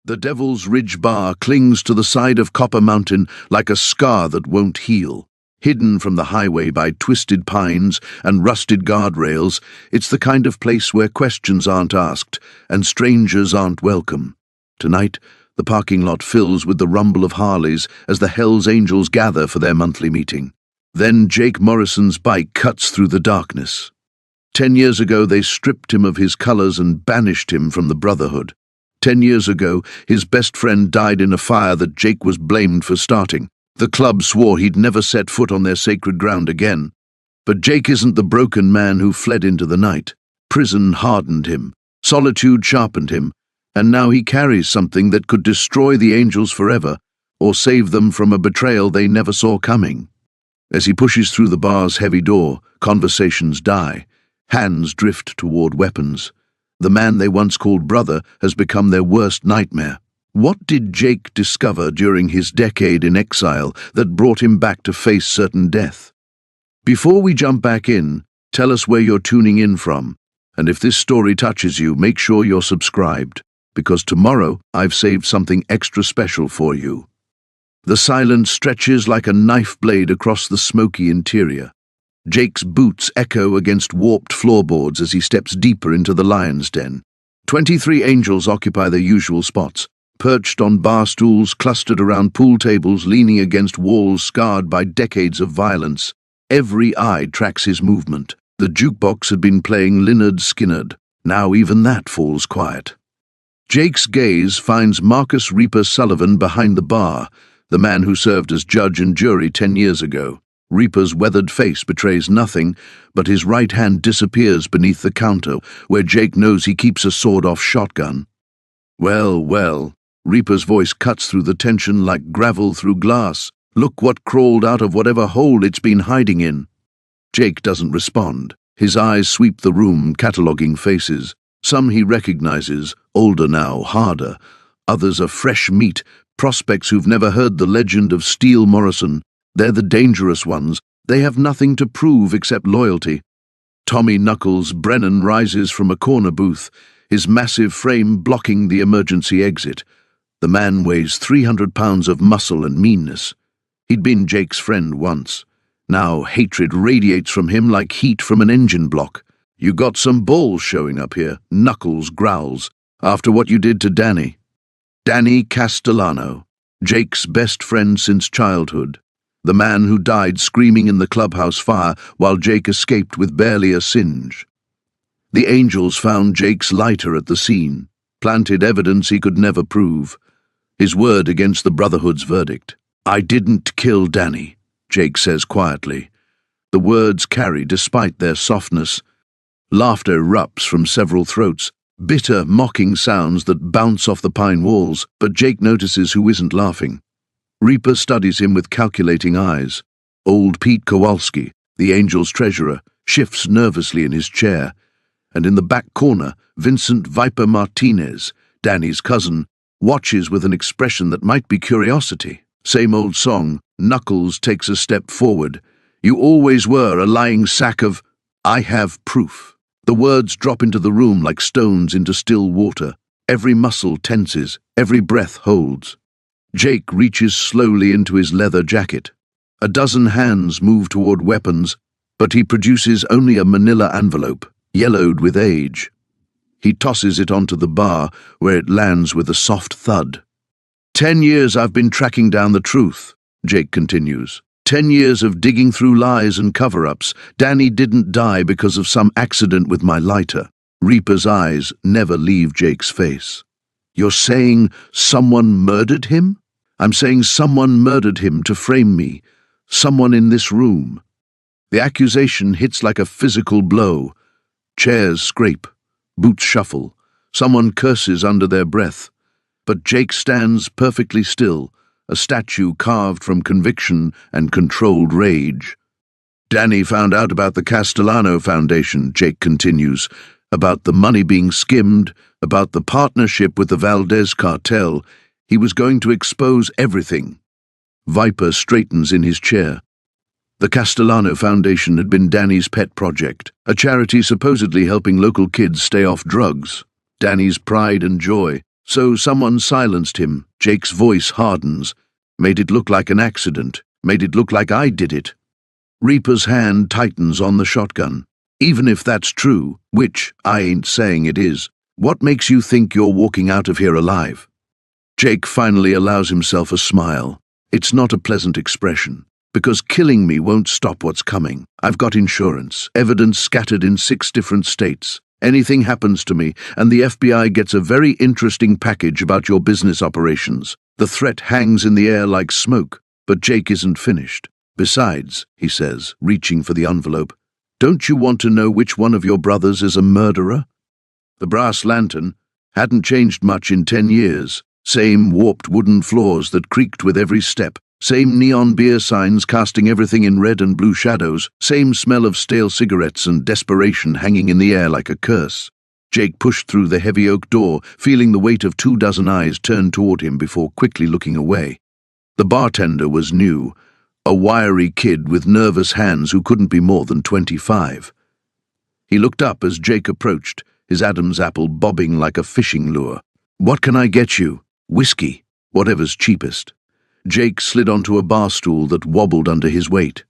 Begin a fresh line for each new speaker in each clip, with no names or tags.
The Devil's Ridge Bar clings to the side of Copper Mountain like a scar that won't heal. Hidden from the highway by twisted pines and rusted guardrails, it's the kind of place where questions aren't asked and strangers aren't welcome. Tonight, the parking lot fills with the rumble of Harleys as the Hells Angels gather for their monthly meeting. Then Jake Morrison's bike cuts through the darkness. 10 years ago, they stripped him of his colors and banished him from the Brotherhood. 10 years ago, his best friend died in a fire that Jake was blamed for starting. The club swore he'd never set foot on their sacred ground again. But Jake isn't the broken man who fled into the night. Prison hardened him, solitude sharpened him, and now he carries something that could destroy the Angels forever or save them from a betrayal they never saw coming. As he pushes through the bar's heavy door, conversations die. Hands drift toward weapons. The man they once called brother has become their worst nightmare. What did Jake discover during his decade in exile that brought him back to face certain death? Before we jump back in, tell us where you're tuning in from. And if this story touches you, make sure you're subscribed, because tomorrow I've saved something extra special for you. The silence stretches like a knife blade across the smoky interior. Jake's boots echo against warped floorboards as he steps deeper into the lion's den. 23 Angels occupy their usual spots, perched on bar stools, clustered around pool tables, leaning against walls scarred by decades of violence. Every eye tracks his movement. The jukebox had been playing Lynyrd Skynyrd. Now even that falls quiet. Jake's gaze finds Marcus Reaper Sullivan behind the bar, the man who served as judge and jury 10 years ago. Reaper's weathered face betrays nothing, but his right hand disappears beneath the counter, where Jake knows he keeps a sawed-off shotgun. Well, well, Reaper's voice cuts through the tension like gravel through glass. Look what crawled out of whatever hole it's been hiding in. Jake doesn't respond. His eyes sweep the room, cataloguing faces. Some he recognizes, older now, harder. Others are fresh meat, prospects who've never heard the legend of Steel Morrison. They're the dangerous ones. They have nothing to prove except loyalty. Tommy Knuckles Brennan rises from a corner booth, his massive frame blocking the emergency exit. The man weighs 300 pounds of muscle and meanness. He'd been Jake's friend once. Now hatred radiates from him like heat from an engine block. You got some balls showing up here, Knuckles growls, after what you did to Danny. Danny Castellano, Jake's best friend since childhood. The man who died screaming in the clubhouse fire while Jake escaped with barely a singe. The Angels found Jake's lighter at the scene, planted evidence he could never prove. His word against the Brotherhood's verdict. I didn't kill Danny, Jake says quietly. The words carry despite their softness. Laughter erupts from several throats, bitter, mocking sounds that bounce off the pine walls, but Jake notices who isn't laughing. Reaper studies him with calculating eyes. Old Pete Kowalski, the Angels' treasurer, shifts nervously in his chair, and in the back corner, Vincent Viper Martinez, Danny's cousin, watches with an expression that might be curiosity. Same old song, Knuckles takes a step forward. You always were a lying sack of... I have proof. The words drop into the room like stones into still water. Every muscle tenses, every breath holds. Jake reaches slowly into his leather jacket. A dozen hands move toward weapons, but he produces only a manila envelope, yellowed with age. He tosses it onto the bar, where it lands with a soft thud. 10 years I've been tracking down the truth, Jake continues. 10 years of digging through lies and cover-ups. Danny didn't die because of some accident with my lighter. Reaper's eyes never leave Jake's face. You're saying someone murdered him? I'm saying someone murdered him to frame me. Someone in this room. The accusation hits like a physical blow. Chairs scrape. Boots shuffle. Someone curses under their breath. But Jake stands perfectly still, a statue carved from conviction and controlled rage. Danny found out about the Castellano Foundation, Jake continues, about the money being skimmed, about the partnership with the Valdez cartel. He was going to expose everything. Viper straightens in his chair. The Castellano Foundation had been Danny's pet project, a charity supposedly helping local kids stay off drugs. Danny's pride and joy, So someone silenced him. Jake's voice hardens. Made it look like an accident. Made it look like I did it. Reaper's hand tightens on the shotgun. Even if that's true, which I ain't saying it is, what makes you think you're walking out of here alive? Jake finally allows himself a smile. It's not a pleasant expression. Because killing me won't stop what's coming. I've got insurance, evidence scattered in 6 different states. Anything happens to me, and the FBI gets a very interesting package about your business operations. The threat hangs in the air like smoke, but Jake isn't finished. Besides, he says, reaching for the envelope, don't you want to know which one of your brothers is a murderer? The brass lantern hadn't changed much in 10 years. Same warped wooden floors that creaked with every step. Same neon beer signs casting everything in red and blue shadows. Same smell of stale cigarettes and desperation hanging in the air like a curse. Jake pushed through the heavy oak door, feeling the weight of 24 eyes turned toward him before quickly looking away. The bartender was new, a wiry kid with nervous hands who couldn't be more than 25. He looked up as Jake approached, his Adam's apple bobbing like a fishing lure. What can I get you? Whiskey, whatever's cheapest. Jake slid onto a bar stool that wobbled under his weight.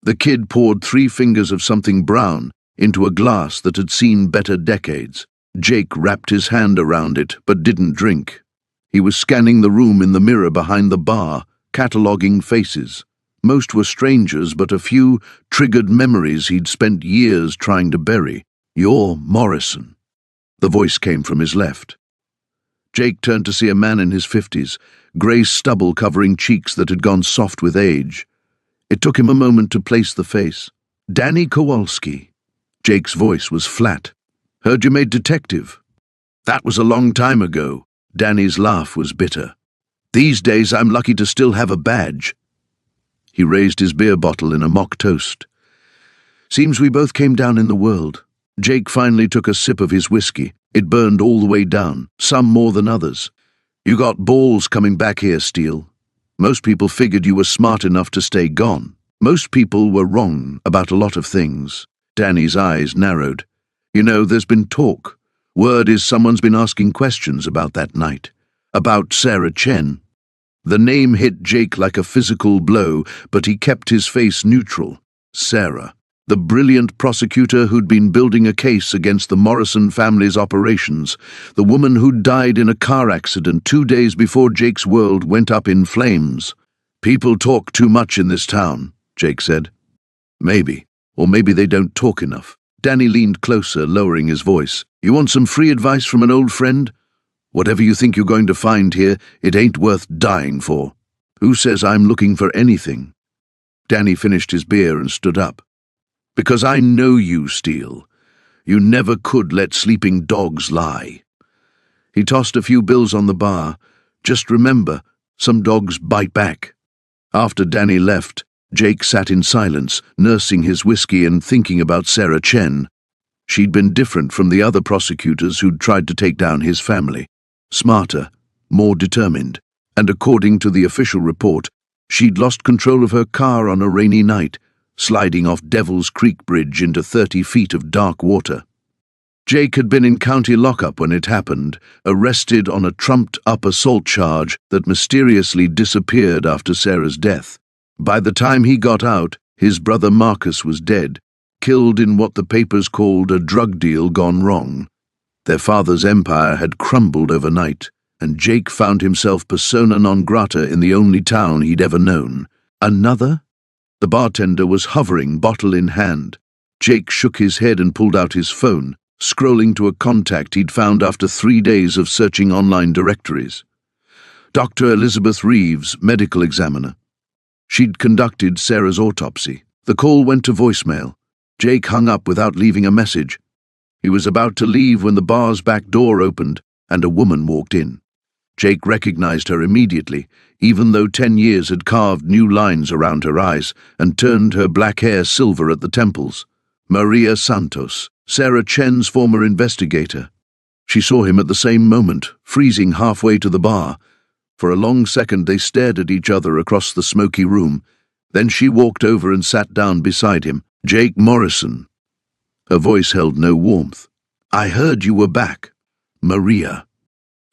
The kid poured 3 fingers of something brown into a glass that had seen better decades. Jake wrapped his hand around it, but didn't drink. He was scanning the room in the mirror behind the bar, cataloguing faces. Most were strangers, but a few triggered memories he'd spent years trying to bury. You're Morrison. The voice came from his left. Jake turned to see a man in his 50s, grey stubble covering cheeks that had gone soft with age. It took him a moment to place the face. Danny Kowalski. Jake's voice was flat. Heard you made detective. That was a long time ago. Danny's laugh was bitter. These days I'm lucky to still have a badge. He raised his beer bottle in a mock toast. Seems we both came down in the world. Jake finally took a sip of his whiskey. It burned all the way down, some more than others. You got balls coming back here, Steele. Most people figured you were smart enough to stay gone. Most people were wrong about a lot of things. Danny's eyes narrowed. You know, there's been talk. Word is someone's been asking questions about that night. About Sarah Chen. The name hit Jake like a physical blow, but he kept his face neutral. Sarah. The brilliant prosecutor who'd been building a case against the Morrison family's operations, the woman who'd died in a car accident 2 days before Jake's world went up in flames. People talk too much in this town, Jake said. Maybe, or maybe they don't talk enough. Danny leaned closer, lowering his voice. You want some free advice from an old friend? Whatever you think you're going to find here, it ain't worth dying for. Who says I'm looking for anything? Danny finished his beer and stood up. Because I know you, Steele. You never could let sleeping dogs lie. He tossed a few bills on the bar. Just remember, some dogs bite back. After Danny left, Jake sat in silence, nursing his whiskey and thinking about Sarah Chen. She'd been different from the other prosecutors who'd tried to take down his family. Smarter, more determined, and according to the official report, she'd lost control of her car on a rainy night, sliding off Devil's Creek Bridge into 30 feet of dark water. Jake had been in county lockup when it happened, arrested on a trumped-up assault charge that mysteriously disappeared after Sarah's death. By the time he got out, his brother Marcus was dead, killed in what the papers called a drug deal gone wrong. Their father's empire had crumbled overnight, and Jake found himself persona non grata in the only town he'd ever known. Another? The bartender was hovering, bottle in hand. Jake shook his head and pulled out his phone, scrolling to a contact he'd found after 3 days of searching online directories. Dr. Elizabeth Reeves, medical examiner. She'd conducted Sarah's autopsy. The call went to voicemail. Jake hung up without leaving a message. He was about to leave when the bar's back door opened and a woman walked in. Jake recognized her immediately, even though 10 years had carved new lines around her eyes and turned her black hair silver at the temples. Maria Santos, Sarah Chen's former investigator. She saw him at the same moment, freezing halfway to the bar. For a long second they stared at each other across the smoky room. Then she walked over and sat down beside him. Jake Morrison. Her voice held no warmth. I heard you were back. Maria.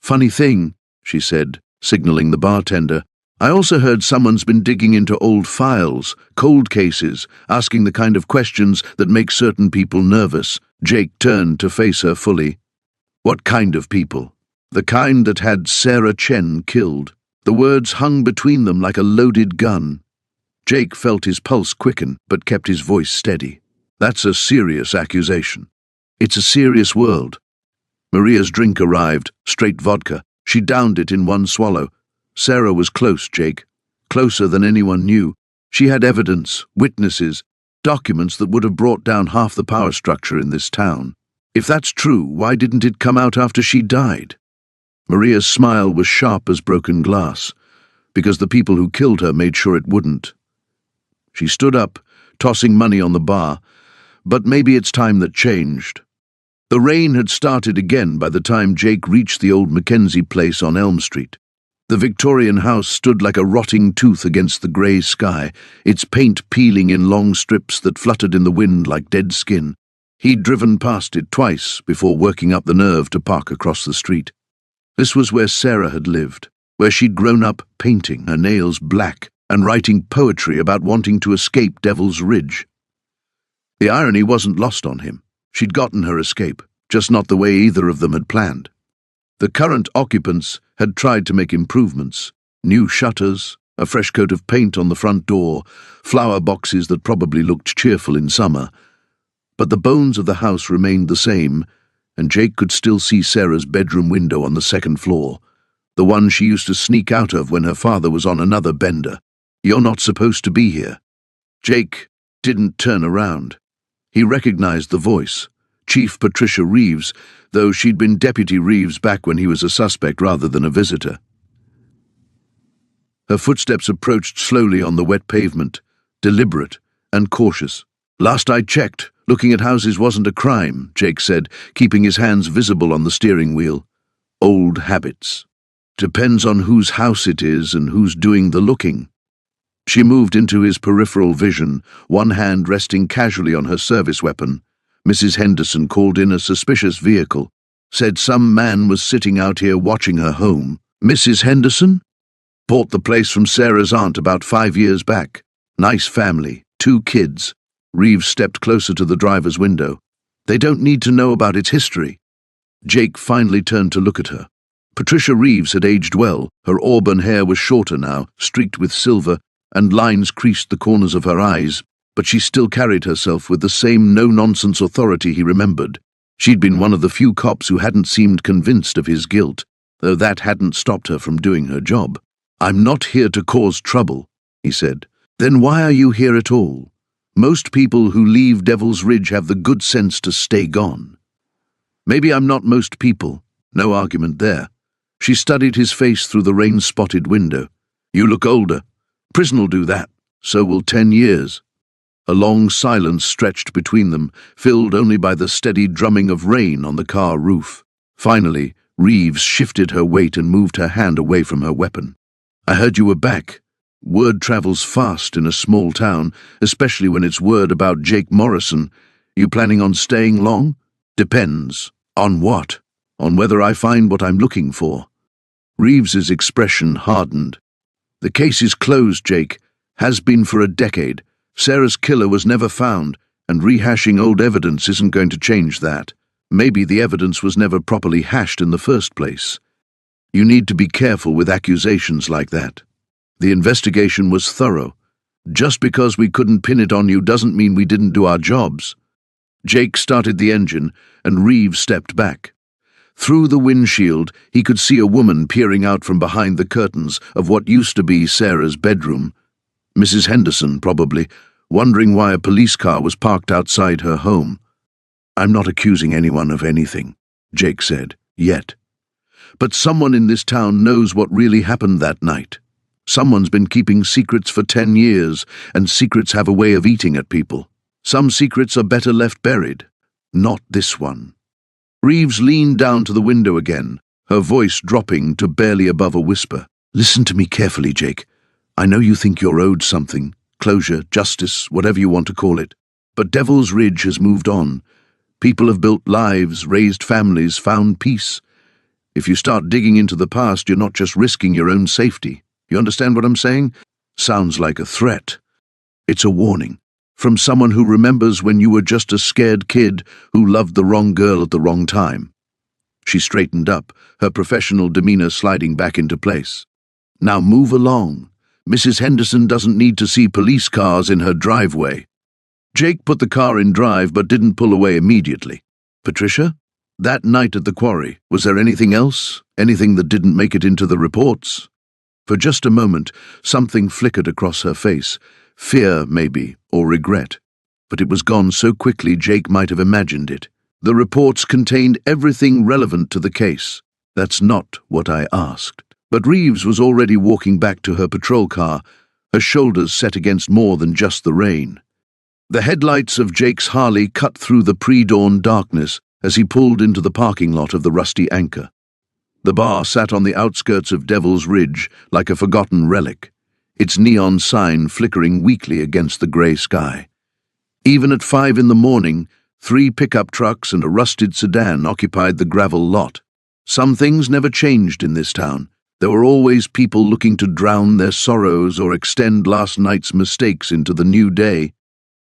Funny thing, she said, signaling the bartender. I also heard someone's been digging into old files, cold cases, asking the kind of questions that make certain people nervous. Jake turned to face her fully. What kind of people? The kind that had Sarah Chen killed. The words hung between them like a loaded gun. Jake felt his pulse quicken, but kept his voice steady. That's a serious accusation. It's a serious world. Maria's drink arrived, straight vodka. She downed it in one swallow. Sarah was close, Jake. Closer than anyone knew. She had evidence, witnesses, documents that would have brought down half the power structure in this town. If that's true, why didn't it come out after she died? Maria's smile was sharp as broken glass, because the people who killed her made sure it wouldn't. She stood up, tossing money on the bar, but maybe it's time that changed. The rain had started again by the time Jake reached the old Mackenzie place on Elm Street. The Victorian house stood like a rotting tooth against the grey sky, its paint peeling in long strips that fluttered in the wind like dead skin. He'd driven past it twice before working up the nerve to park across the street. This was where Sarah had lived, where she'd grown up painting, her nails black, and writing poetry about wanting to escape Devil's Ridge. The irony wasn't lost on him. She'd gotten her escape, just not the way either of them had planned. The current occupants had tried to make improvements. New shutters, a fresh coat of paint on the front door, flower boxes that probably looked cheerful in summer. But the bones of the house remained the same, and Jake could still see Sarah's bedroom window on the second floor, the one she used to sneak out of when her father was on another bender. You're not supposed to be here. Jake didn't turn around. He recognized the voice, Chief Patricia Reeves, though she'd been Deputy Reeves back when he was a suspect rather than a visitor. Her footsteps approached slowly on the wet pavement, deliberate and cautious. Last I checked, looking at houses wasn't a crime, Jake said, keeping his hands visible on the steering wheel. Old habits. Depends on whose house it is and who's doing the looking. She moved into his peripheral vision, one hand resting casually on her service weapon. Mrs. Henderson called in a suspicious vehicle, said some man was sitting out here watching her home. Mrs. Henderson? Bought the place from Sarah's aunt about 5 years back. Nice family, 2 kids. Reeves stepped closer to the driver's window. They don't need to know about its history. Jake finally turned to look at her. Patricia Reeves had aged well. Her auburn hair was shorter now, streaked with silver, and lines creased the corners of her eyes, but she still carried herself with the same no-nonsense authority he remembered. She'd been one of the few cops who hadn't seemed convinced of his guilt, though that hadn't stopped her from doing her job. I'm not here to cause trouble, he said. Then why are you here at all? Most people who leave Devil's Ridge have the good sense to stay gone. Maybe I'm not most people. No argument there. She studied his face through the rain-spotted window. You look older. Prison'll do that. So will 10 years. A long silence stretched between them, filled only by the steady drumming of rain on the car roof. Finally, Reeves shifted her weight and moved her hand away from her weapon. I heard you were back. Word travels fast in a small town, especially when it's word about Jake Morrison. You planning on staying long? Depends. On what? On whether I find what I'm looking for. Reeves's expression hardened. The case is closed, Jake. Has been for a decade. Sarah's killer was never found, and rehashing old evidence isn't going to change that. Maybe the evidence was never properly hashed in the first place. You need to be careful with accusations like that. The investigation was thorough. Just because we couldn't pin it on you doesn't mean we didn't do our jobs. Jake started the engine, and Reeves stepped back. Through the windshield, he could see a woman peering out from behind the curtains of what used to be Sarah's bedroom. Mrs. Henderson, probably, wondering why a police car was parked outside her home. I'm not accusing anyone of anything, Jake said, yet. But someone in this town knows what really happened that night. Someone's been keeping secrets for 10 years, and secrets have a way of eating at people. Some secrets are better left buried. Not this one. Reeves leaned down to the window again, her voice dropping to barely above a whisper. Listen to me carefully, Jake. I know you think you're owed something, closure, justice, whatever you want to call it. But Devil's Ridge has moved on. People have built lives, raised families, found peace. If you start digging into the past, you're not just risking your own safety. You understand what I'm saying? Sounds like a threat. It's a warning. From someone who remembers when you were just a scared kid who loved the wrong girl at the wrong time. She straightened up, her professional demeanor sliding back into place. Now move along. Mrs. Henderson doesn't need to see police cars in her driveway. Jake put the car in drive but didn't pull away immediately. Patricia? That night at the quarry, was there anything else? Anything that didn't make it into the reports? For just a moment, something flickered across her face. Fear, maybe, or regret. But it was gone so quickly Jake might have imagined it. The reports contained everything relevant to the case. That's not what I asked. But Reeves was already walking back to her patrol car, her shoulders set against more than just the rain. The headlights of Jake's Harley cut through the pre-dawn darkness as he pulled into the parking lot of the Rusty Anchor. The bar sat on the outskirts of Devil's Ridge like a forgotten relic, its neon sign flickering weakly against the grey sky. Even at 5 in the morning, 3 pickup trucks and a rusted sedan occupied the gravel lot. Some things never changed in this town. There were always people looking to drown their sorrows or extend last night's mistakes into the new day.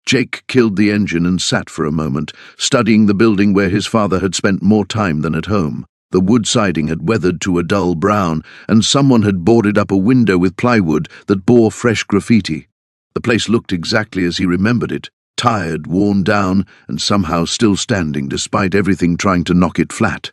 Jake killed the engine and sat for a moment, studying the building where his father had spent more time than at home. The wood siding had weathered to a dull brown, and someone had boarded up a window with plywood that bore fresh graffiti. The place looked exactly as he remembered it, tired, worn down, and somehow still standing despite everything trying to knock it flat.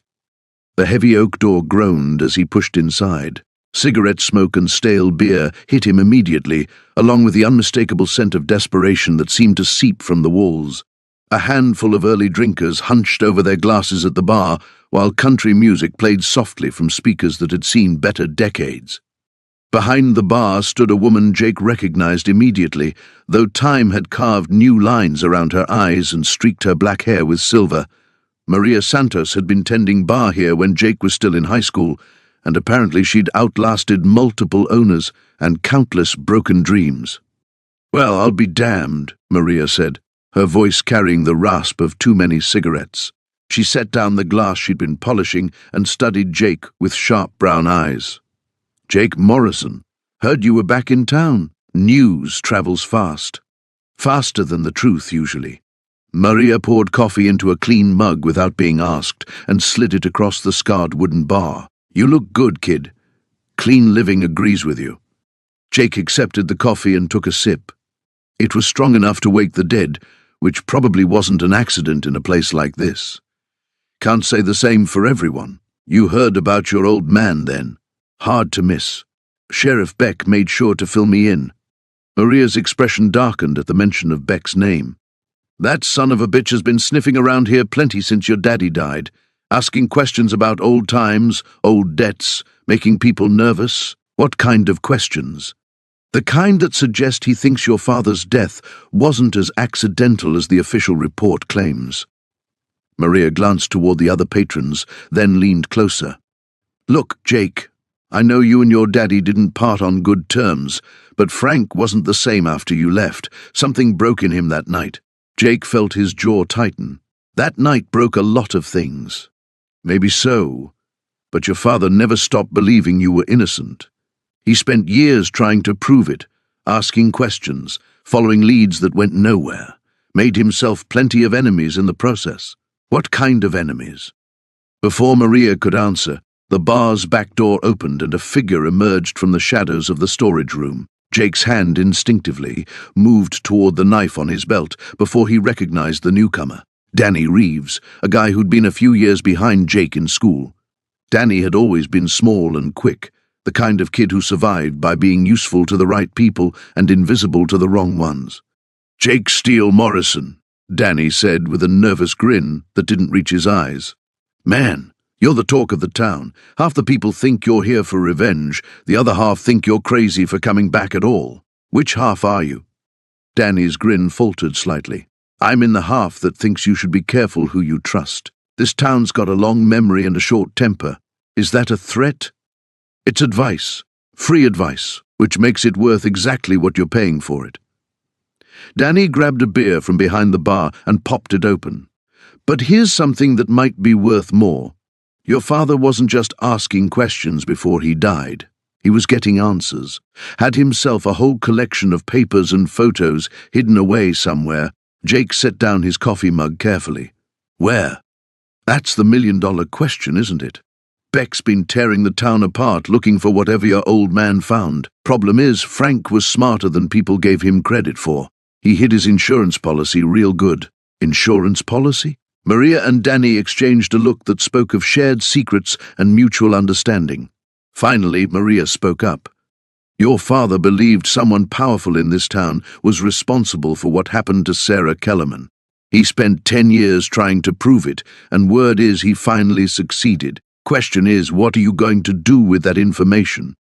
The heavy oak door groaned as he pushed inside. Cigarette smoke and stale beer hit him immediately, along with the unmistakable scent of desperation that seemed to seep from the walls. A handful of early drinkers hunched over their glasses at the bar, while country music played softly from speakers that had seen better decades. Behind the bar stood a woman Jake recognized immediately, though time had carved new lines around her eyes and streaked her black hair with silver. Maria Santos had been tending bar here when Jake was still in high school, and apparently she'd outlasted multiple owners and countless broken dreams. "Well, I'll be damned," Maria said, her voice carrying the rasp of too many cigarettes. She set down the glass she'd been polishing and studied Jake with sharp brown eyes. "Jake Morrison. Heard you were back in town. News travels fast. Faster than the truth, usually." Maria poured coffee into a clean mug without being asked and slid it across the scarred wooden bar. "You look good, kid. Clean living agrees with you." Jake accepted the coffee and took a sip. It was strong enough to wake the dead, which probably wasn't an accident in a place like this. Can't say the same for everyone. You heard about your old man then. Hard to miss. Sheriff Beck made sure to fill me in. Maria's expression darkened at the mention of Beck's name. "That son of a bitch has been sniffing around here plenty since your daddy died, asking questions about old times, old debts, making people nervous. What kind of questions?" "The kind that suggest he thinks your father's death wasn't as accidental as the official report claims." Maria glanced toward the other patrons, then leaned closer. "Look, Jake, I know you and your daddy didn't part on good terms, but Frank wasn't the same after you left. Something broke in him that night." Jake felt his jaw tighten. "That night broke a lot of things." "Maybe so, but your father never stopped believing you were innocent. He spent years trying to prove it, asking questions, following leads that went nowhere, made himself plenty of enemies in the process." "What kind of enemies?" Before Maria could answer, the bar's back door opened and a figure emerged from the shadows of the storage room. Jake's hand instinctively moved toward the knife on his belt before he recognized the newcomer. Danny Reeves, a guy who'd been a few years behind Jake in school. Danny had always been small and quick, the kind of kid who survived by being useful to the right people and invisible to the wrong ones. "Jake Steele Morrison," Danny said with a nervous grin that didn't reach his eyes. "Man, you're the talk of the town. Half the people think you're here for revenge, the other half think you're crazy for coming back at all. Which half are you?" Danny's grin faltered slightly. "I'm in the half that thinks you should be careful who you trust. This town's got a long memory and a short temper. Is that a threat?" "It's advice. Free advice, which makes it worth exactly what you're paying for it." Danny grabbed a beer from behind the bar and popped it open. "But here's something that might be worth more. Your father wasn't just asking questions before he died. He was getting answers, had himself a whole collection of papers and photos hidden away somewhere. Jake set down his coffee mug carefully. Where? That's the million-dollar question, isn't it? Beck's been tearing the town apart looking for whatever your old man found. Problem is, Frank was smarter than people gave him credit for. He hid his insurance policy real good. Insurance policy? Maria and Danny exchanged a look that spoke of shared secrets and mutual understanding. Finally, Maria spoke up. Your father believed someone powerful in this town was responsible for what happened to Sarah Kellerman. He spent 10 years trying to prove it, and word is he finally succeeded. Question is, what are you going to do with that information?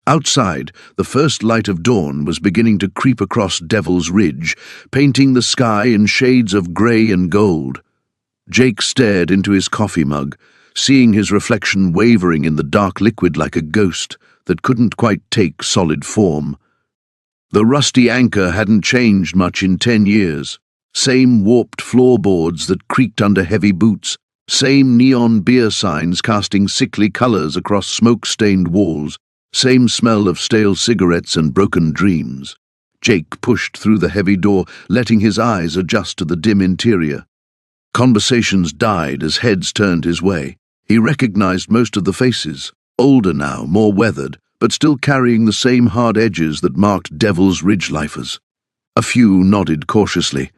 Outside, the first light of dawn was beginning to creep across Devil's Ridge, painting the sky in shades of grey and gold. Jake stared into his coffee mug, seeing his reflection wavering in the dark liquid like a ghost that couldn't quite take solid form. The rusty anchor hadn't changed much in 10 years. Same warped floorboards that creaked under heavy boots, same neon beer signs casting sickly colors across smoke-stained walls, same smell of stale cigarettes and broken dreams. Jake pushed through the heavy door, letting his eyes adjust to the dim interior. Conversations died as heads turned his way. He recognized most of the faces, older now, more weathered, but still carrying the same hard edges that marked Devil's Ridge lifers. A few nodded cautiously.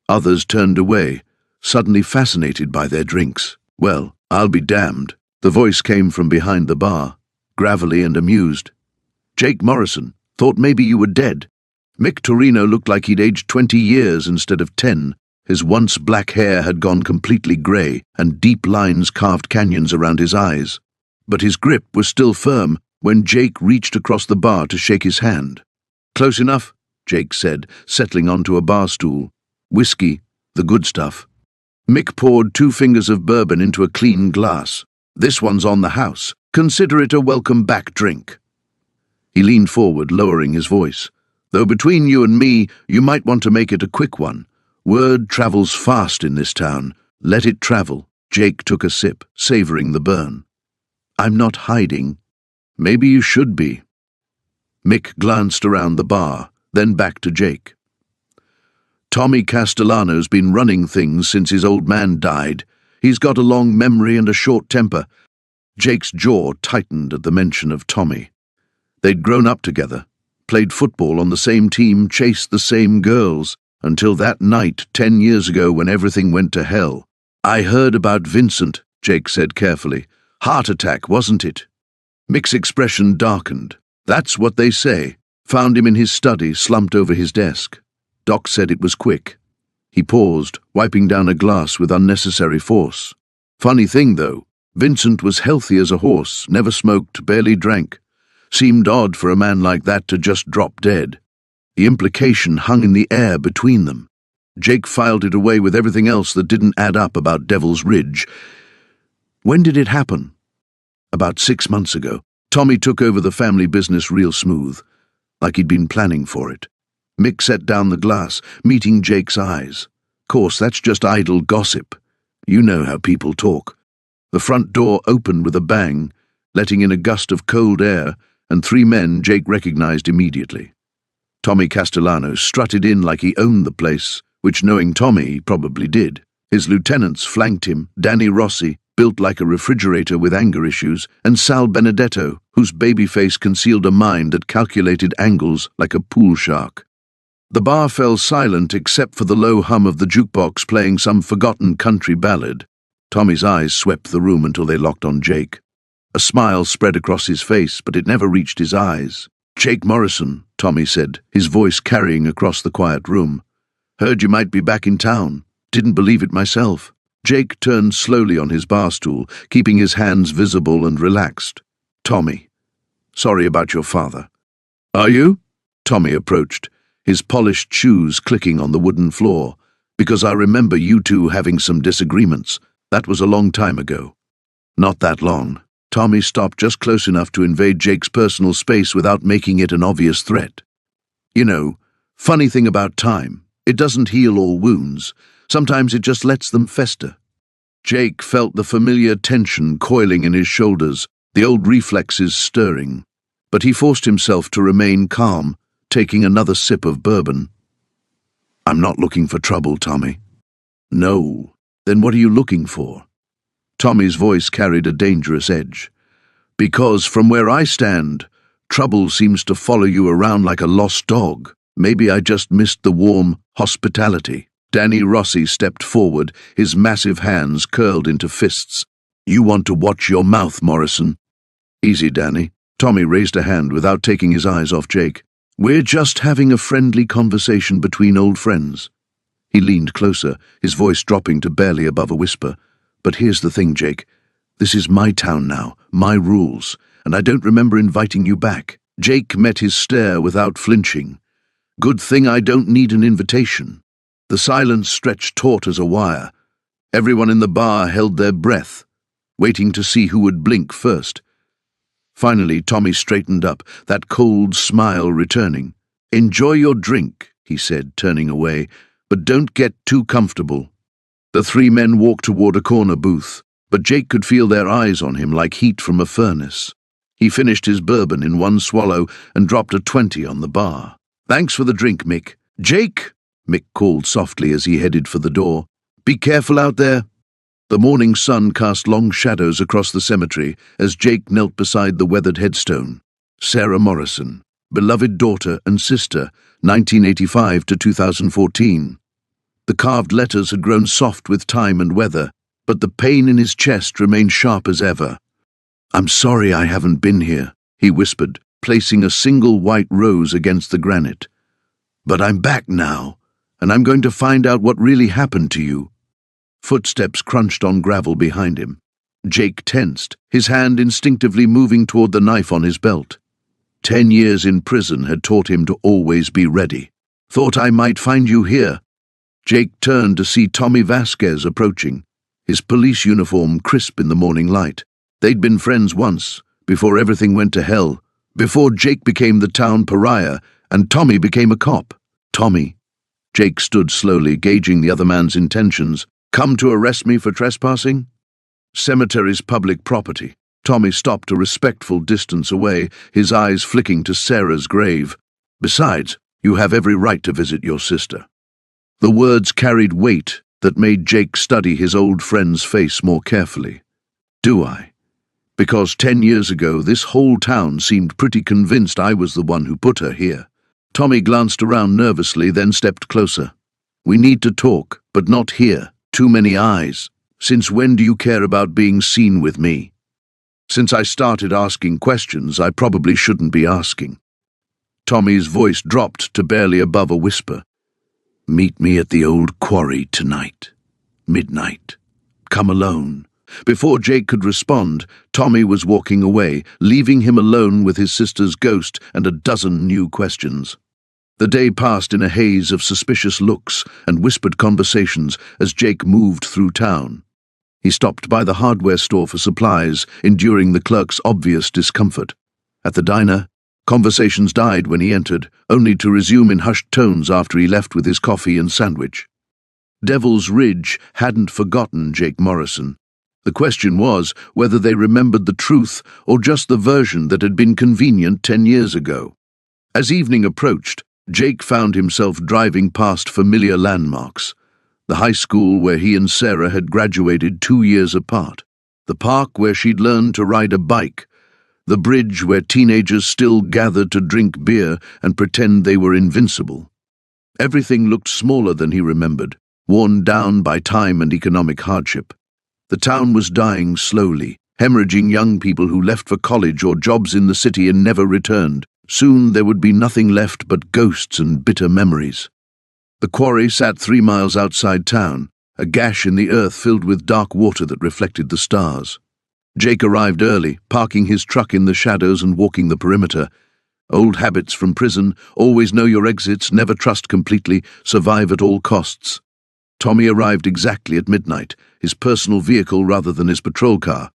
Others turned away, suddenly fascinated by their drinks. Well, I'll be damned. The voice came from behind the bar, gravelly and amused. Jake Morrison, thought maybe you were dead. Mick Torino looked like he'd aged 20 years instead of 10. His once black hair had gone completely grey, and deep lines carved canyons around his eyes. But his grip was still firm when Jake reached across the bar to shake his hand. Close enough, Jake said, settling onto a bar stool. Whiskey, the good stuff. Mick poured 2 fingers of bourbon into a clean glass. This one's on the house. Consider it a welcome-back drink. He leaned forward, lowering his voice. Though between you and me, you might want to make it a quick one. Word travels fast in this town. Let it travel. Jake took a sip, savoring the burn. I'm not hiding. Maybe you should be. Mick glanced around the bar, then back to Jake. Tommy Castellano's been running things since his old man died. He's got a long memory and a short temper. Jake's jaw tightened at the mention of Tommy. They'd grown up together, played football on the same team, chased the same girls, until that night 10 years ago when everything went to hell. I heard about Vincent, Jake said carefully. Heart attack, wasn't it? Mick's expression darkened. That's what they say. Found him in his study, slumped over his desk. Doc said it was quick. He paused, wiping down a glass with unnecessary force. Funny thing, though, Vincent was healthy as a horse, never smoked, barely drank. Seemed odd for a man like that to just drop dead. The implication hung in the air between them. Jake filed it away with everything else that didn't add up about Devil's Ridge. When did it happen? About 6 months ago. Tommy took over the family business real smooth, like he'd been planning for it. Mick set down the glass, meeting Jake's eyes. Course, that's just idle gossip. You know how people talk. The front door opened with a bang, letting in a gust of cold air, and 3 men Jake recognized immediately. Tommy Castellano strutted in like he owned the place, which, knowing Tommy, he probably did. His lieutenants flanked him, Danny Rossi, built like a refrigerator with anger issues, and Sal Benedetto, whose baby face concealed a mind that calculated angles like a pool shark. The bar fell silent except for the low hum of the jukebox playing some forgotten country ballad. Tommy's eyes swept the room until they locked on Jake. A smile spread across his face, but it never reached his eyes. Jake Morrison, Tommy said, his voice carrying across the quiet room. Heard you might be back in town. Didn't believe it myself. Jake turned slowly on his bar stool, keeping his hands visible and relaxed. Tommy. Sorry about your father. Are you? Tommy approached, his polished shoes clicking on the wooden floor. Because I remember you two having some disagreements. That was a long time ago. Not that long. Tommy stopped just close enough to invade Jake's personal space without making it an obvious threat. You know, funny thing about time, it doesn't heal all wounds. Sometimes it just lets them fester. Jake felt the familiar tension coiling in his shoulders, the old reflexes stirring. But he forced himself to remain calm, taking another sip of bourbon. "I'm not looking for trouble, Tommy." "No. Then what are you looking for?" Tommy's voice carried a dangerous edge. "Because from where I stand, trouble seems to follow you around like a lost dog. Maybe I just missed the warm hospitality." Danny Rossi stepped forward, his massive hands curled into fists. "You want to watch your mouth, Morrison." "Easy, Danny." Tommy raised a hand without taking his eyes off Jake. "We're just having a friendly conversation between old friends." He leaned closer, his voice dropping to barely above a whisper. "But here's the thing, Jake. This is my town now, my rules, and I don't remember inviting you back." Jake met his stare without flinching. "Good thing I don't need an invitation." The silence stretched taut as a wire. Everyone in the bar held their breath, waiting to see who would blink first. Finally, Tommy straightened up, that cold smile returning. "Enjoy your drink," he said, turning away, "but don't get too comfortable." The three men walked toward a corner booth, but Jake could feel their eyes on him like heat from a furnace. He finished his bourbon in one swallow and dropped a 20 on the bar. "Thanks for the drink, Mick." "Jake!" Mick called softly as he headed for the door. "Be careful out there." The morning sun cast long shadows across the cemetery as Jake knelt beside the weathered headstone. Sarah Morrison, beloved daughter and sister, 1985 to 2014. The carved letters had grown soft with time and weather, but the pain in his chest remained sharp as ever. "I'm sorry I haven't been here," he whispered, placing a single white rose against the granite. "But I'm back now, and I'm going to find out what really happened to you." Footsteps crunched on gravel behind him. Jake tensed, his hand instinctively moving toward the knife on his belt. 10 years in prison had taught him to always be ready. "Thought I might find you here." Jake turned to see Tommy Vasquez approaching, his police uniform crisp in the morning light. They'd been friends once, before everything went to hell, before Jake became the town pariah and Tommy became a cop. "Tommy." Jake stood slowly, gauging the other man's intentions. "Come to arrest me for trespassing?" "Cemetery's public property." Tommy stopped a respectful distance away, his eyes flicking to Sarah's grave. "Besides, you have every right to visit your sister." The words carried weight that made Jake study his old friend's face more carefully. "Do I? Because 10 years ago this whole town seemed pretty convinced I was the one who put her here." Tommy glanced around nervously, then stepped closer. "We need to talk, but not here. Too many eyes. Since when do you care about being seen with me?" "Since I started asking questions I probably shouldn't be asking." Tommy's voice dropped to barely above a whisper. "Meet me at the old quarry tonight. Midnight. Come alone." Before Jake could respond, Tommy was walking away, leaving him alone with his sister's ghost and a dozen new questions. The day passed in a haze of suspicious looks and whispered conversations as Jake moved through town. He stopped by the hardware store for supplies, enduring the clerk's obvious discomfort. At the diner, conversations died when he entered, only to resume in hushed tones after he left with his coffee and sandwich. Devil's Ridge hadn't forgotten Jake Morrison. The question was whether they remembered the truth or just the version that had been convenient 10 years ago. As evening approached, Jake found himself driving past familiar landmarks. The high school where he and Sarah had graduated 2 years apart. The park where she'd learned to ride a bike. The bridge where teenagers still gathered to drink beer and pretend they were invincible. Everything looked smaller than he remembered, worn down by time and economic hardship. The town was dying slowly, hemorrhaging young people who left for college or jobs in the city and never returned. Soon there would be nothing left but ghosts and bitter memories. The quarry sat 3 miles outside town, a gash in the earth filled with dark water that reflected the stars. Jake arrived early, parking his truck in the shadows and walking the perimeter. Old habits from prison: always know your exits, never trust completely, survive at all costs. Tommy arrived exactly at midnight, his personal vehicle rather than his patrol car.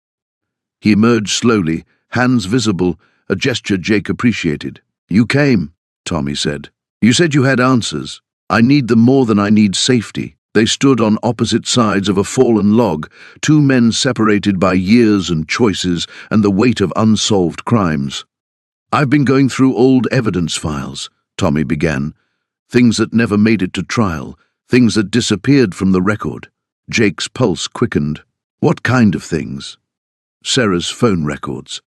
He emerged slowly, hands visible, a gesture Jake appreciated. "You came," Tommy said. "You said you had answers. I need them more than I need safety." They stood on opposite sides of a fallen log, two men separated by years and choices and the weight of unsolved crimes. "I've been going through old evidence files," Tommy began. "Things that never made it to trial, things that disappeared from the record." Jake's pulse quickened. "What kind of things?" "Sarah's phone records.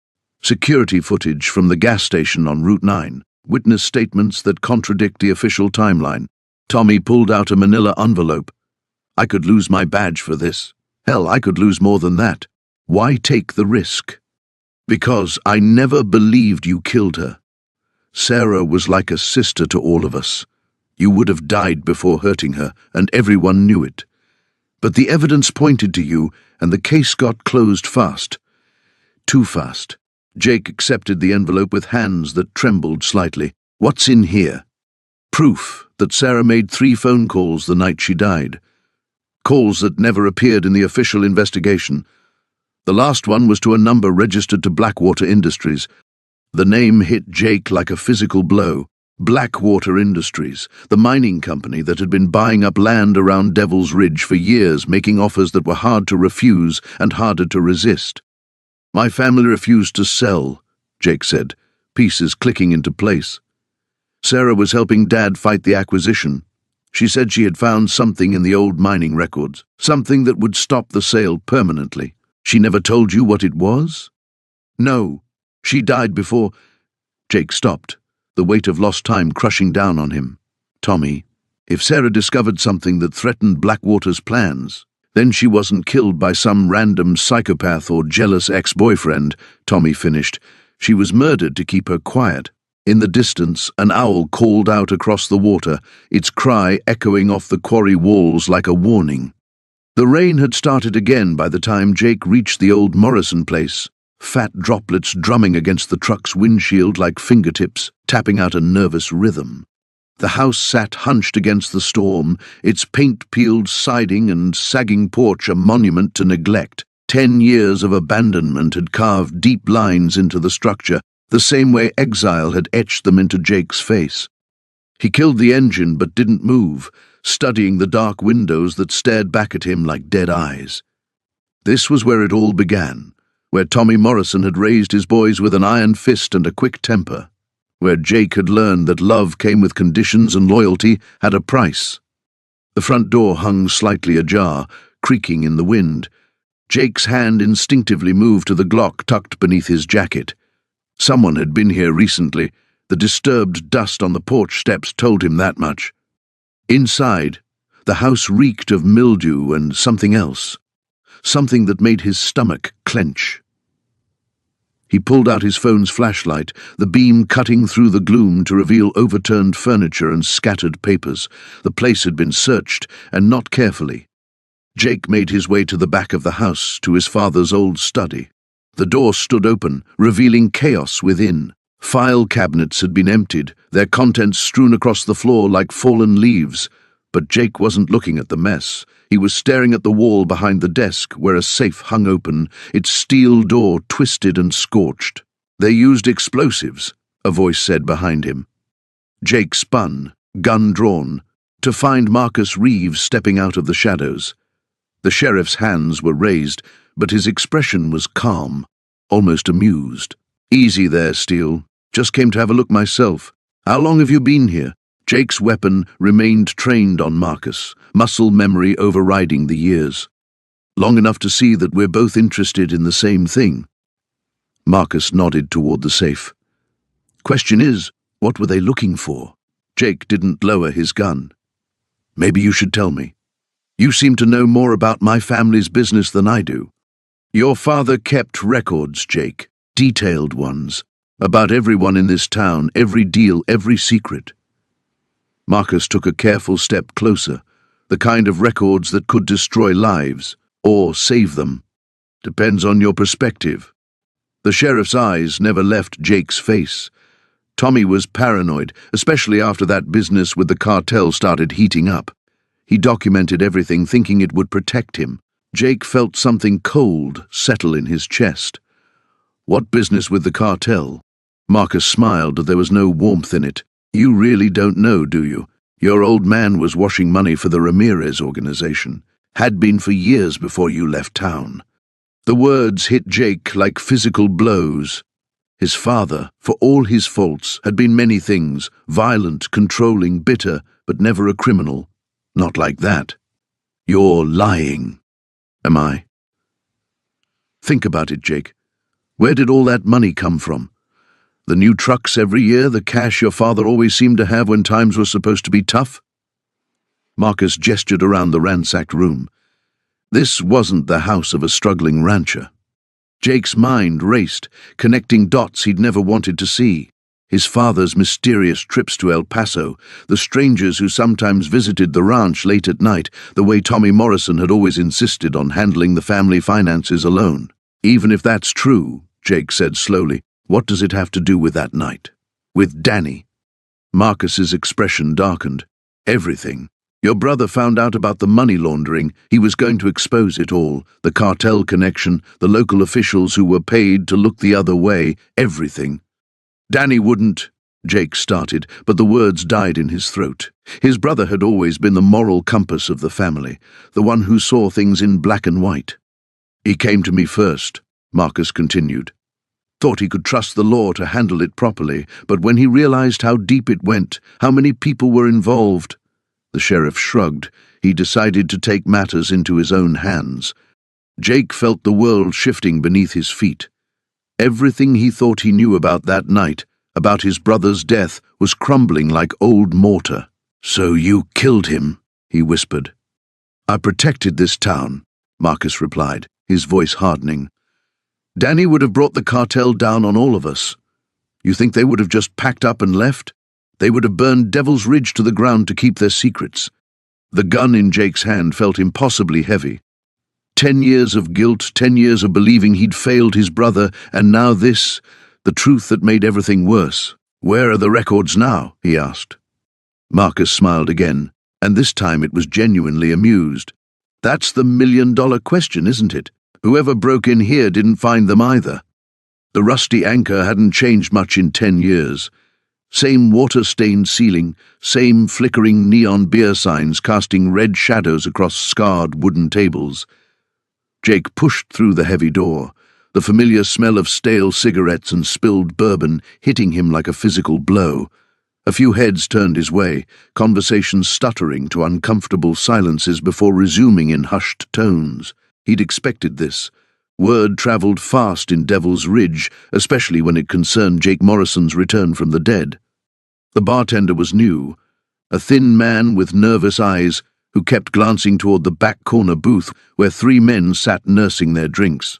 Security footage from the gas station on Route 9. Witness statements that contradict the official timeline." Tommy pulled out a manila envelope. "I could lose my badge for this. Hell, I could lose more than that. Why take the risk?" "Because I never believed you killed her. Sarah was like a sister to all of us. You would have died before hurting her, and everyone knew it. But the evidence pointed to you, and the case got closed fast. Too fast." Jake accepted the envelope with hands that trembled slightly. "What's in here?" "Proof that Sarah made 3 phone calls the night she died. Calls that never appeared in the official investigation. The last one was to a number registered to Blackwater Industries." The name hit Jake like a physical blow. Blackwater Industries, the mining company that had been buying up land around Devil's Ridge for years, making offers that were hard to refuse and harder to resist. "My family refused to sell," Jake said, pieces clicking into place. "Sarah was helping Dad fight the acquisition. She said she had found something in the old mining records, something that would stop the sale permanently. She never told you what it was?" "No. She died before—" Jake stopped, the weight of lost time crushing down on him. "Tommy, if Sarah discovered something that threatened Blackwater's plans, then she wasn't killed by some random psychopath or jealous ex-boyfriend," Tommy finished. "She was murdered to keep her quiet." In the distance, an owl called out across the water, its cry echoing off the quarry walls like a warning. The rain had started again by the time Jake reached the old Morrison place, fat droplets drumming against the truck's windshield like fingertips, tapping out a nervous rhythm. The house sat hunched against the storm, its paint-peeled siding and sagging porch a monument to neglect. 10 years of abandonment had carved deep lines into the structure, the same way Exile had etched them into Jake's face. He killed the engine but didn't move, studying the dark windows that stared back at him like dead eyes. This was where it all began, where Tommy Morrison had raised his boys with an iron fist and a quick temper, where Jake had learned that love came with conditions and loyalty had a price. The front door hung slightly ajar, creaking in the wind. Jake's hand instinctively moved to the Glock tucked beneath his jacket. Someone had been here recently. The disturbed dust on the porch steps told him that much. Inside, the house reeked of mildew and something else, something that made his stomach clench. He pulled out his phone's flashlight, the beam cutting through the gloom to reveal overturned furniture and scattered papers. The place had been searched, and not carefully. Jake made his way to the back of the house, to his father's old study. The door stood open, revealing chaos within. File cabinets had been emptied, their contents strewn across the floor like fallen leaves. But Jake wasn't looking at the mess. He was staring at the wall behind the desk where a safe hung open, its steel door twisted and scorched. "They used explosives," a voice said behind him. Jake spun, gun drawn, to find Marcus Reeves stepping out of the shadows. The sheriff's hands were raised, but his expression was calm, almost amused. "Easy there, Steele. Just came to have a look myself. How long have you been here?" Jake's weapon remained trained on Marcus, muscle memory overriding the years. "Long enough to see that we're both interested in the same thing." Marcus nodded toward the safe. "Question is, what were they looking for?" Jake didn't lower his gun. "Maybe you should tell me. You seem to know more about my family's business than I do." "Your father kept records, Jake, detailed ones, about everyone in this town, every deal, every secret." Marcus took a careful step closer, the kind of records that could destroy lives, or save them. "Depends on your perspective." The sheriff's eyes never left Jake's face. Tommy was paranoid, especially after that business with the cartel started heating up. He documented everything, thinking it would protect him. Jake felt something cold settle in his chest. "What business with the cartel?" Marcus smiled, but there was no warmth in it. "You really don't know, do you? Your old man was washing money for the Ramirez organization. Had been for years before you left town. The words hit Jake like physical blows. His father, for all his faults, had been many things, violent, controlling, bitter, but never a criminal. Not like that. You're lying. Am I? Think about it, Jake. Where did all that money come from? The new trucks every year, the cash your father always seemed to have when times were supposed to be tough? Marcus gestured around the ransacked room. This wasn't the house of a struggling rancher. Jake's mind raced, connecting dots he'd never wanted to see. His father's mysterious trips to El Paso, the strangers who sometimes visited the ranch late at night, the way Tommy Morrison had always insisted on handling the family finances alone. Even if that's true, Jake said slowly, what does it have to do with that night? With Danny? Marcus's expression darkened. Everything. Your brother found out about the money laundering. He was going to expose it all. The cartel connection, the local officials who were paid to look the other way, everything. Danny wouldn't, Jake started, but the words died in his throat. His brother had always been the moral compass of the family, the one who saw things in black and white. He came to me first, Marcus continued. Thought he could trust the law to handle it properly, but when he realized how deep it went, how many people were involved, the sheriff shrugged. He decided to take matters into his own hands. Jake felt the world shifting beneath his feet. Everything he thought he knew about that night, about his brother's death, was crumbling like old mortar. So you killed him, he whispered. I protected this town, Marcus replied, his voice hardening. Danny would have brought the cartel down on all of us. You think they would have just packed up and left? They would have burned Devil's Ridge to the ground to keep their secrets. The gun in Jake's hand felt impossibly heavy. 10 years of guilt, 10 years of believing he'd failed his brother, and now this, the truth that made everything worse. Where are the records now? He asked. Marcus smiled again, and this time it was genuinely amused. That's the million-dollar question, isn't it? Whoever broke in here didn't find them either. The rusty anchor hadn't changed much in 10 years. Same water-stained ceiling, same flickering neon beer signs casting red shadows across scarred wooden tables. Jake pushed through the heavy door, the familiar smell of stale cigarettes and spilled bourbon hitting him like a physical blow. A few heads turned his way, conversations stuttering to uncomfortable silences before resuming in hushed tones. He'd expected this. Word traveled fast in Devil's Ridge, especially when it concerned Jake Morrison's return from the dead. The bartender was new, a thin man with nervous eyes who kept glancing toward the back corner booth where 3 men sat nursing their drinks.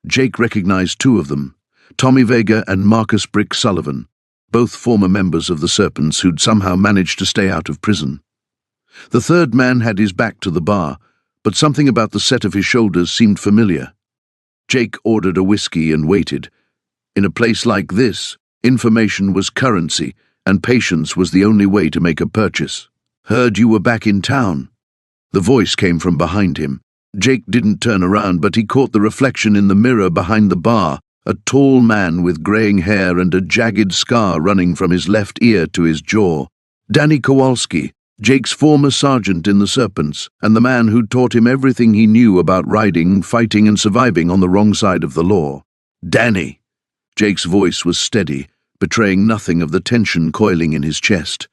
Jake recognized 2 of them, Tommy Vega and Marcus Brick Sullivan, both former members of the Serpents who'd somehow managed to stay out of prison. The third man had his back to the bar, but something about the set of his shoulders seemed familiar. Jake ordered a whiskey and waited. In a place like this, information was currency, and patience was the only way to make a purchase. Heard you were back in town. The voice came from behind him. Jake didn't turn around, but he caught the reflection in the mirror behind the bar, a tall man with graying hair and a jagged scar running from his left ear to his jaw. Danny Kowalski, Jake's former sergeant in the Serpents, and the man who'd taught him everything he knew about riding, fighting, and surviving on the wrong side of the law. Danny! Jake's voice was steady, betraying nothing of the tension coiling in his chest.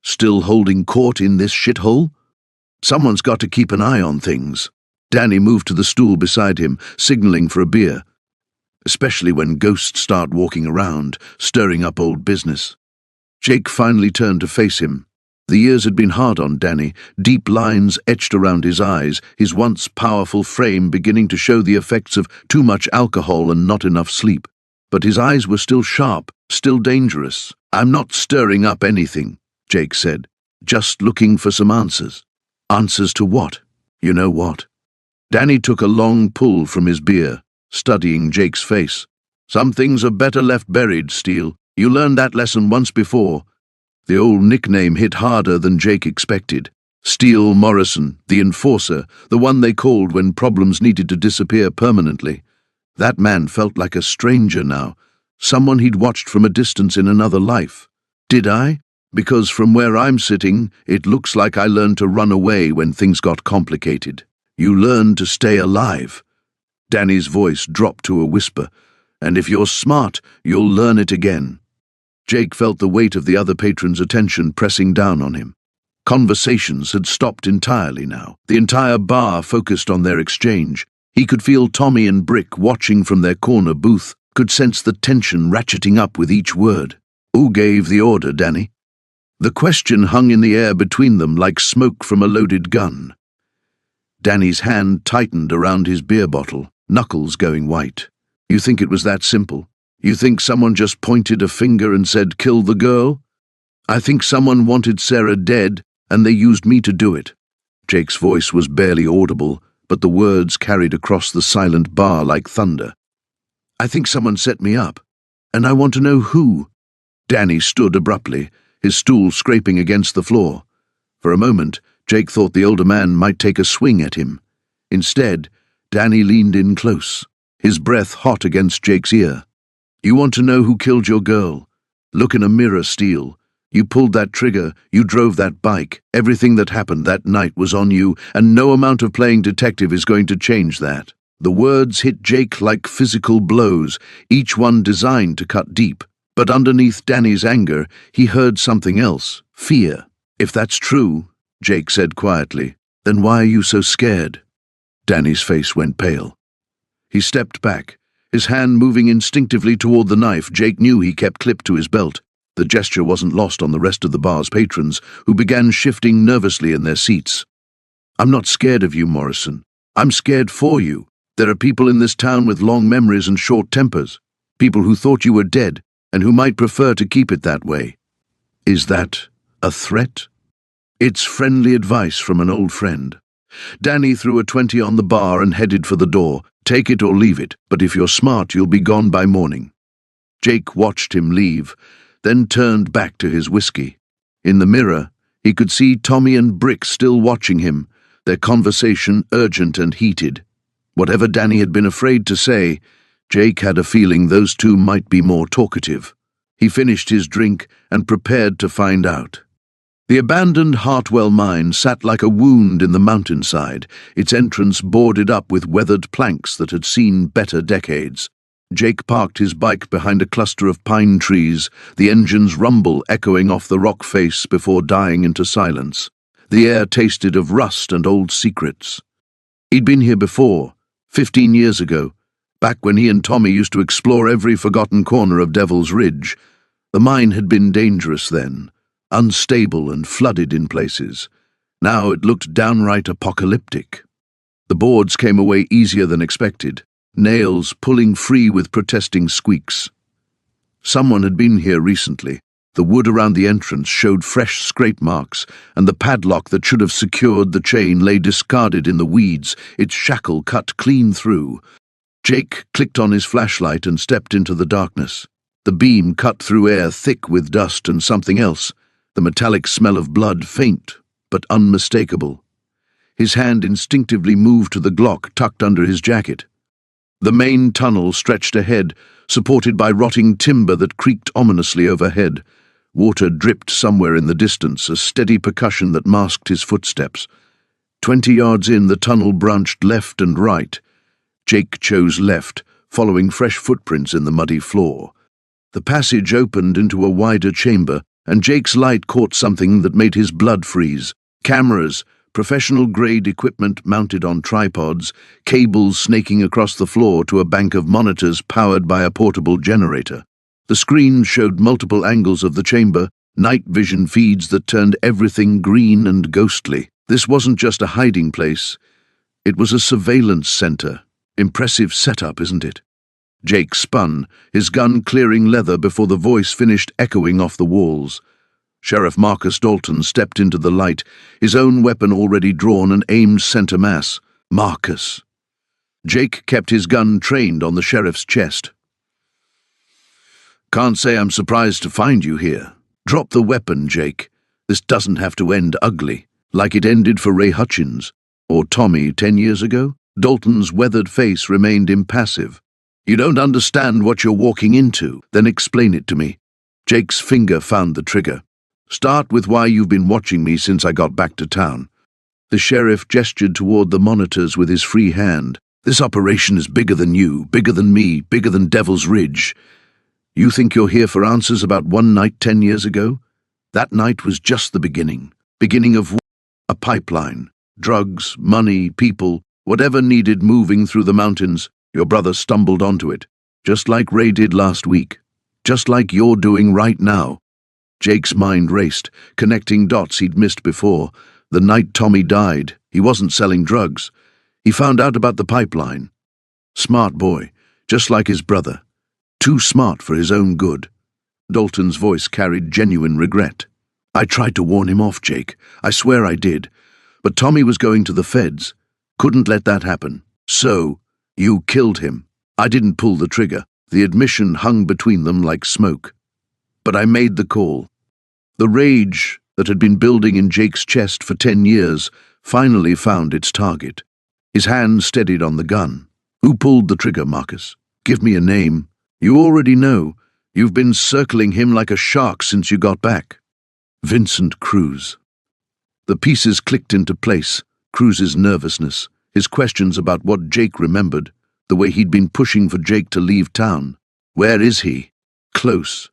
Still holding court in this shithole? Someone's got to keep an eye on things. Danny moved to the stool beside him, signaling for a beer. Especially when ghosts start walking around, stirring up old business. Jake finally turned to face him. The years had been hard on Danny, deep lines etched around his eyes, his once powerful frame beginning to show the effects of too much alcohol and not enough sleep. But his eyes were still sharp, still dangerous. I'm not stirring up anything, Jake said. Just looking for some answers. Answers to what? You know what? Danny took a long pull from his beer, studying Jake's face. Some things are better left buried, Steele. You learned that lesson once before. The old nickname hit harder than Jake expected. Steele Morrison, the enforcer, the one they called when problems needed to disappear permanently. That man felt like a stranger now, someone he'd watched from a distance in another life. Did I? Because from where I'm sitting, it looks like I learned to run away when things got complicated. You learn to stay alive." Danny's voice dropped to a whisper. "And if you're smart, you'll learn it again." Jake felt the weight of the other patrons' attention pressing down on him. Conversations had stopped entirely now. The entire bar focused on their exchange. He could feel Tommy and Brick watching from their corner booth, could sense the tension ratcheting up with each word. "Who gave the order, Danny?" The question hung in the air between them like smoke from a loaded gun. Danny's hand tightened around his beer bottle, knuckles going white. "You think it was that simple? You think someone just pointed a finger and said, 'Kill the girl'? I think someone wanted Sarah dead, and they used me to do it." Jake's voice was barely audible, but the words carried across the silent bar like thunder. "I think someone set me up, and I want to know who." Danny stood abruptly, his stool scraping against the floor. For a moment, Jake thought the older man might take a swing at him. Instead, Danny leaned in close, his breath hot against Jake's ear. "You want to know who killed your girl? Look in a mirror, Steele. You pulled that trigger, you drove that bike. Everything that happened that night was on you, and no amount of playing detective is going to change that." The words hit Jake like physical blows, each one designed to cut deep. But underneath Danny's anger, he heard something else, fear. "If that's true," Jake said quietly, "then why are you so scared?" Danny's face went pale. He stepped back, his hand moving instinctively toward the knife Jake knew he kept clipped to his belt. The gesture wasn't lost on the rest of the bar's patrons, who began shifting nervously in their seats. "I'm not scared of you, Morrison. I'm scared for you. There are people in this town with long memories and short tempers. People who thought you were dead, and who might prefer to keep it that way." "Is that a threat?" "It's friendly advice from an old friend." Danny threw a 20 on the bar and headed for the door. "Take it or leave it, but if you're smart, you'll be gone by morning." Jake watched him leave, then turned back to his whiskey. In the mirror, he could see Tommy and Brick still watching him, their conversation urgent and heated. Whatever Danny had been afraid to say, Jake had a feeling those two might be more talkative. He finished his drink and prepared to find out. The abandoned Hartwell mine sat like a wound in the mountainside, its entrance boarded up with weathered planks that had seen better decades. Jake parked his bike behind a cluster of pine trees, the engine's rumble echoing off the rock face before dying into silence. The air tasted of rust and old secrets. He'd been here before, 15 years ago, back when he and Tommy used to explore every forgotten corner of Devil's Ridge. The mine had been dangerous then, unstable and flooded in places. Now it looked downright apocalyptic. The boards came away easier than expected, nails pulling free with protesting squeaks. Someone had been here recently. The wood around the entrance showed fresh scrape marks, and the padlock that should have secured the chain lay discarded in the weeds, its shackle cut clean through. Jake clicked on his flashlight and stepped into the darkness. The beam cut through air thick with dust and something else, the metallic smell of blood faint but unmistakable. His hand instinctively moved to the Glock tucked under his jacket. The main tunnel stretched ahead, supported by rotting timber that creaked ominously overhead. Water dripped somewhere in the distance, a steady percussion that masked his footsteps. 20 yards in, the tunnel branched left and right. Jake chose left, following fresh footprints in the muddy floor. The passage opened into a wider chamber, and Jake's light caught something that made his blood freeze. Cameras, professional-grade equipment mounted on tripods, cables snaking across the floor to a bank of monitors powered by a portable generator. The screen showed multiple angles of the chamber, night vision feeds that turned everything green and ghostly. This wasn't just a hiding place. It was a surveillance center. Impressive setup, isn't it? Jake spun, his gun clearing leather before the voice finished echoing off the walls. Sheriff Marcus Dalton stepped into the light, his own weapon already drawn and aimed center mass. Marcus. Jake kept his gun trained on the sheriff's chest. "Can't say I'm surprised to find you here. Drop the weapon, Jake. This doesn't have to end ugly, like it ended for Ray Hutchins, or Tommy 10 years ago." Dalton's weathered face remained impassive. "You don't understand what you're walking into, then explain it to me." Jake's finger found the trigger. Start with why you've been watching me since I got back to town. The sheriff gestured toward the monitors with his free hand. This operation is bigger than you, bigger than me, bigger than Devil's Ridge. You think you're here for answers about one night 10 years ago? That night was just the beginning. Beginning of a pipeline. Drugs, money, people, whatever needed moving through the mountains. Your brother stumbled onto it. Just like Ray did last week. Just like you're doing right now. Jake's mind raced, connecting dots he'd missed before. The night Tommy died, he wasn't selling drugs. He found out about the pipeline. Smart boy, just like his brother. Too smart for his own good. Dalton's voice carried genuine regret. I tried to warn him off, Jake. I swear I did. But Tommy was going to the feds. Couldn't let that happen. So, you killed him. I didn't pull the trigger. The admission hung between them like smoke. But I made the call. The rage that had been building in Jake's chest for 10 years finally found its target. His hand steadied on the gun. Who pulled the trigger, Marcus? Give me a name. You already know. You've been circling him like a shark since you got back. Vincent Cruz. The pieces clicked into place. Cruz's nervousness, his questions about what Jake remembered, the way he'd been pushing for Jake to leave town. Where is he? Close.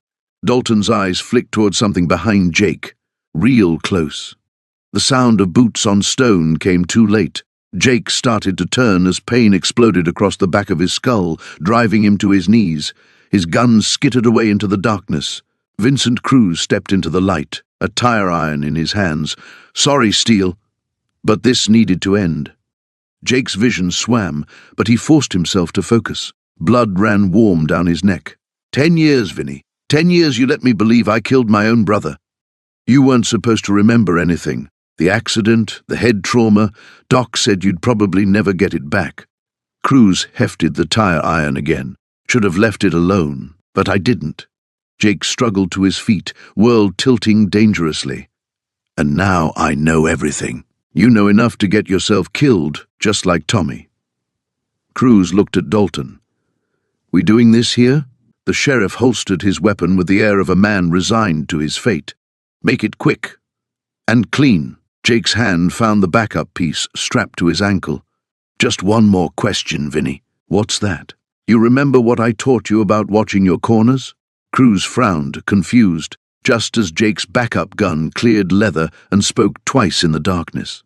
Dalton's eyes flicked toward something behind Jake. Real close. The sound of boots on stone came too late. Jake started to turn as pain exploded across the back of his skull, driving him to his knees. His gun skittered away into the darkness. Vincent Cruz stepped into the light, a tire iron in his hands. Sorry, Steele, but this needed to end. Jake's vision swam, but he forced himself to focus. Blood ran warm down his neck. 10 years, Vinny. 10 years you let me believe I killed my own brother. You weren't supposed to remember anything. The accident, the head trauma. Doc said you'd probably never get it back. Cruz hefted the tire iron again. Should have left it alone, but I didn't. Jake struggled to his feet, world tilting dangerously. And now I know everything. You know enough to get yourself killed, just like Tommy. Cruz looked at Dalton. We doing this here? The sheriff holstered his weapon with the air of a man resigned to his fate. Make it quick. And clean. Jake's hand found the backup piece strapped to his ankle. Just one more question, Vinny. What's that? You remember what I taught you about watching your corners? Cruz frowned, confused, just as Jake's backup gun cleared leather and spoke twice in the darkness.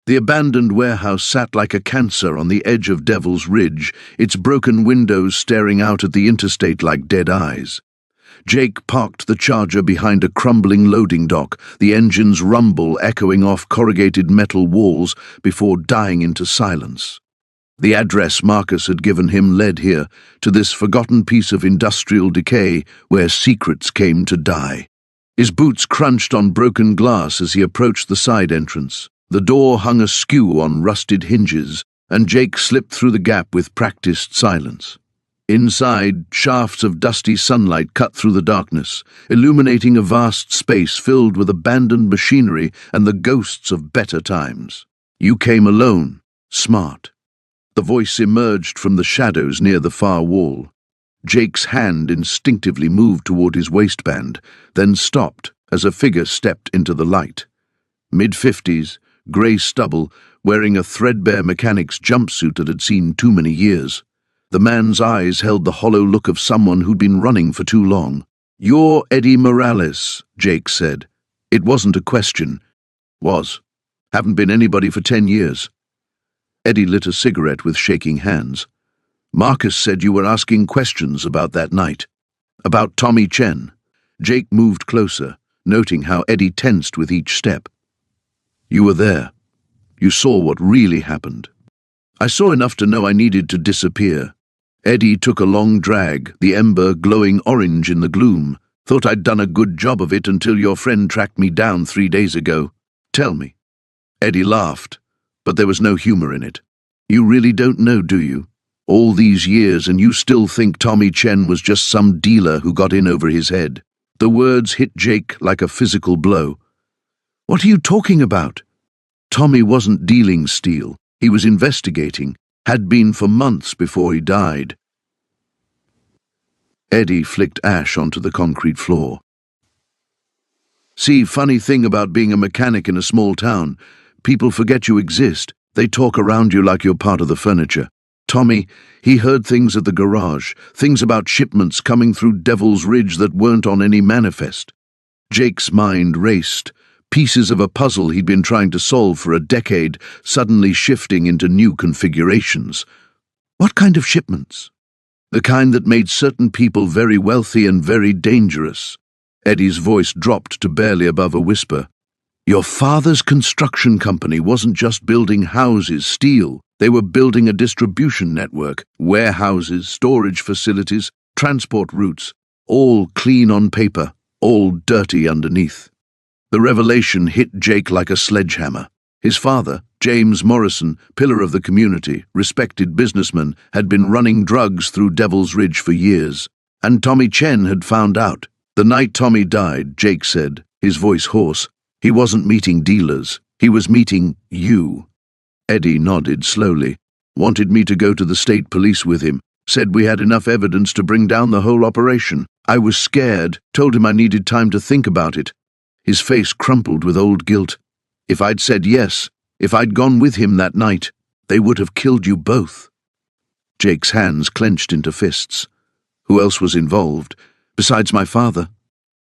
The abandoned warehouse sat like a cancer on the edge of Devil's Ridge, its broken windows staring out at the interstate like dead eyes. Jake parked the Charger behind a crumbling loading dock, the engine's rumble echoing off corrugated metal walls before dying into silence. The address Marcus had given him led here, to this forgotten piece of industrial decay where secrets came to die. His boots crunched on broken glass as he approached the side entrance. The door hung askew on rusted hinges, and Jake slipped through the gap with practiced silence. Inside, shafts of dusty sunlight cut through the darkness, illuminating a vast space filled with abandoned machinery and the ghosts of better times. You came alone, smart. The voice emerged from the shadows near the far wall. Jake's hand instinctively moved toward his waistband, then stopped as a figure stepped into the light. Mid-50s, grey stubble, wearing a threadbare mechanic's jumpsuit that had seen too many years. The man's eyes held the hollow look of someone who'd been running for too long. You're Eddie Morales, Jake said. It wasn't a question. Was. Haven't been anybody for 10 years. Eddie lit a cigarette with shaking hands. Marcus said you were asking questions about that night. About Tommy Chen. Jake moved closer, noting how Eddie tensed with each step. You were there. You saw what really happened. I saw enough to know I needed to disappear. Eddie took a long drag, the ember glowing orange in the gloom. Thought I'd done a good job of it until your friend tracked me down 3 days ago. Tell me. Eddie laughed, but there was no humor in it. You really don't know, do you? All these years and you still think Tommy Chen was just some dealer who got in over his head. The words hit Jake like a physical blow. What are you talking about? Tommy wasn't dealing steel. He was investigating, had been for months before he died. Eddie flicked ash onto the concrete floor. See, funny thing about being a mechanic in a small town, people forget you exist. They talk around you like you're part of the furniture. Tommy, he heard things at the garage, things about shipments coming through Devil's Ridge that weren't on any manifest. Jake's mind raced, pieces of a puzzle he'd been trying to solve for a decade suddenly shifting into new configurations. What kind of shipments? The kind that made certain people very wealthy and very dangerous. Eddie's voice dropped to barely above a whisper. Your father's construction company wasn't just building houses, steel. They were building a distribution network, warehouses, storage facilities, transport routes, all clean on paper, all dirty underneath. The revelation hit Jake like a sledgehammer. His father, James Morrison, pillar of the community, respected businessman, had been running drugs through Devil's Ridge for years. And Tommy Chen had found out. The night Tommy died, Jake said, his voice hoarse, he wasn't meeting dealers, he was meeting you. Eddie nodded slowly, wanted me to go to the state police with him, said we had enough evidence to bring down the whole operation. I was scared, told him I needed time to think about it. His face crumpled with old guilt. If I'd said yes, if I'd gone with him that night, they would have killed you both. Jake's hands clenched into fists. Who else was involved? Besides my father?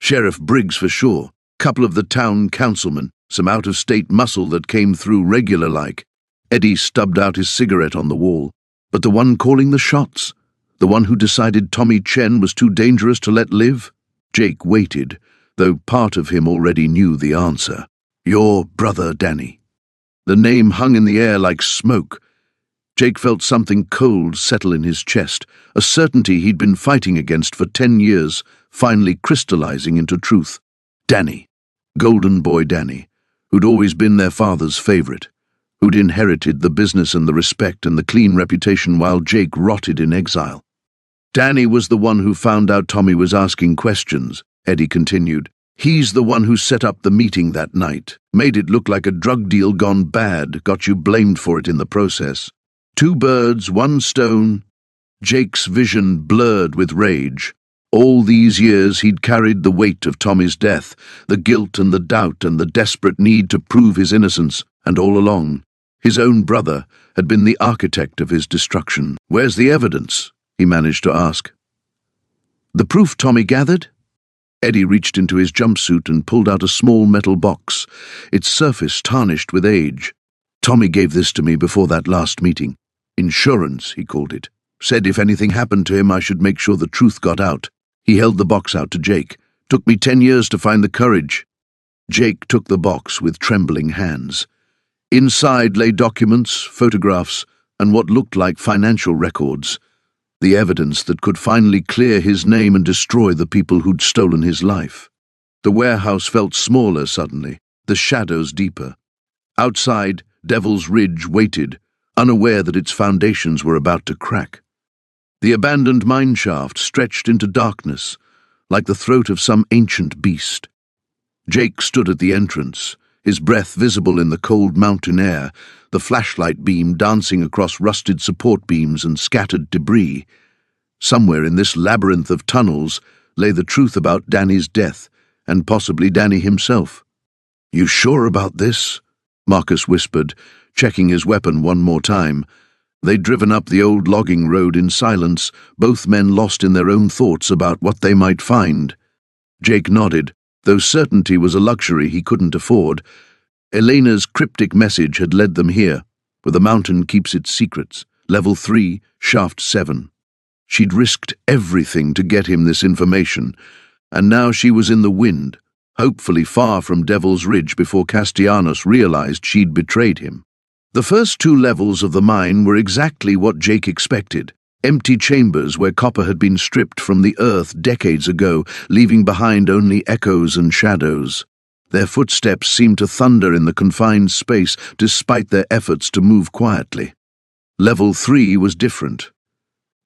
Sheriff Briggs for sure, couple of the town councilmen, some out-of-state muscle that came through regular-like. Eddie stubbed out his cigarette on the wall. But the one calling the shots? The one who decided Tommy Chen was too dangerous to let live? Jake waited, though part of him already knew the answer. Your brother Danny. The name hung in the air like smoke. Jake felt something cold settle in his chest, a certainty he'd been fighting against for 10 years, finally crystallizing into truth. Danny. Golden Boy Danny, who'd always been their father's favorite, who'd inherited the business and the respect and the clean reputation while Jake rotted in exile. Danny was the one who found out Tommy was asking questions, Eddie continued. He's the one who set up the meeting that night, made it look like a drug deal gone bad, got you blamed for it in the process. 2 birds, 1 stone. Jake's vision blurred with rage. All these years he'd carried the weight of Tommy's death, the guilt and the doubt and the desperate need to prove his innocence, and all along, his own brother had been the architect of his destruction. Where's the evidence? He managed to ask. The proof Tommy gathered? Eddie reached into his jumpsuit and pulled out a small metal box, its surface tarnished with age. Tommy gave this to me before that last meeting. Insurance, he called it. Said if anything happened to him, I should make sure the truth got out. He held the box out to Jake. Took me 10 years to find the courage. Jake took the box with trembling hands. Inside lay documents, photographs, and what looked like financial records. The evidence that could finally clear his name and destroy the people who'd stolen his life. The warehouse felt smaller suddenly, the shadows deeper. Outside, Devil's Ridge waited, unaware that its foundations were about to crack. The abandoned mine shaft stretched into darkness, like the throat of some ancient beast. Jake stood at the entrance, his breath visible in the cold mountain air, the flashlight beam dancing across rusted support beams and scattered debris. Somewhere in this labyrinth of tunnels lay the truth about Danny's death, and possibly Danny himself. You sure about this? Marcus whispered, checking his weapon one more time. They'd driven up the old logging road in silence, both men lost in their own thoughts about what they might find. Jake nodded, though certainty was a luxury he couldn't afford. Elena's cryptic message had led them here, where the mountain keeps its secrets, level 3, shaft 7. She'd risked everything to get him this information, and now she was in the wind, hopefully far from Devil's Ridge before Castellanos realized she'd betrayed him. The first 2 levels of the mine were exactly what Jake expected, empty chambers where copper had been stripped from the earth decades ago, leaving behind only echoes and shadows. Their footsteps seemed to thunder in the confined space despite their efforts to move quietly. Level 3 was different.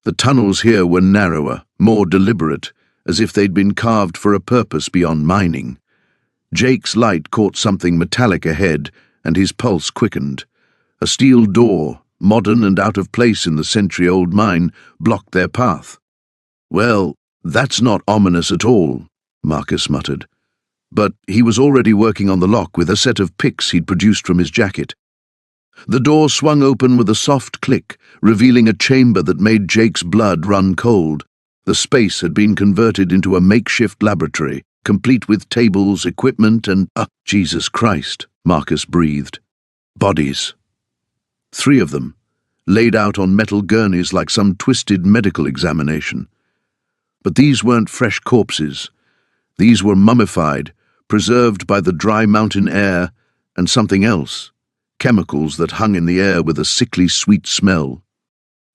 The tunnels here were narrower, more deliberate, as if they'd been carved for a purpose beyond mining. Jake's light caught something metallic ahead, and his pulse quickened. A steel door, modern and out of place in the century-old mine, blocked their path. Well, that's not ominous at all, Marcus muttered. but he was already working on the lock with a set of picks he'd produced from his jacket. The door swung open with a soft click, revealing a chamber that made Jake's blood run cold. The space had been converted into a makeshift laboratory, complete with tables, equipment, and Jesus Christ, Marcus breathed. Bodies. 3 of them, laid out on metal gurneys like some twisted medical examination. But these weren't fresh corpses. These were mummified, preserved by the dry mountain air, and something else. Chemicals that hung in the air with a sickly sweet smell.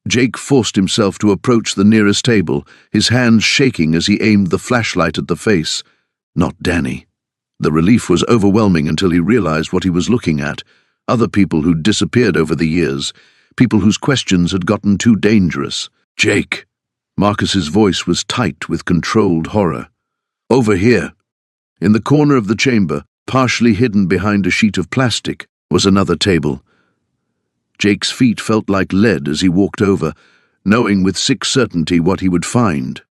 Jake forced himself to approach the nearest table, his hands shaking as he aimed the flashlight at the face. Not Danny. The relief was overwhelming until he realized what he was looking at. Other people who'd disappeared over the years, people whose questions had gotten too dangerous. Jake. Marcus's voice was tight with controlled horror. Over here. In the corner of the chamber, partially hidden behind a sheet of plastic, was another table. Jake's feet felt like lead as he walked over, knowing with sick certainty what he would find.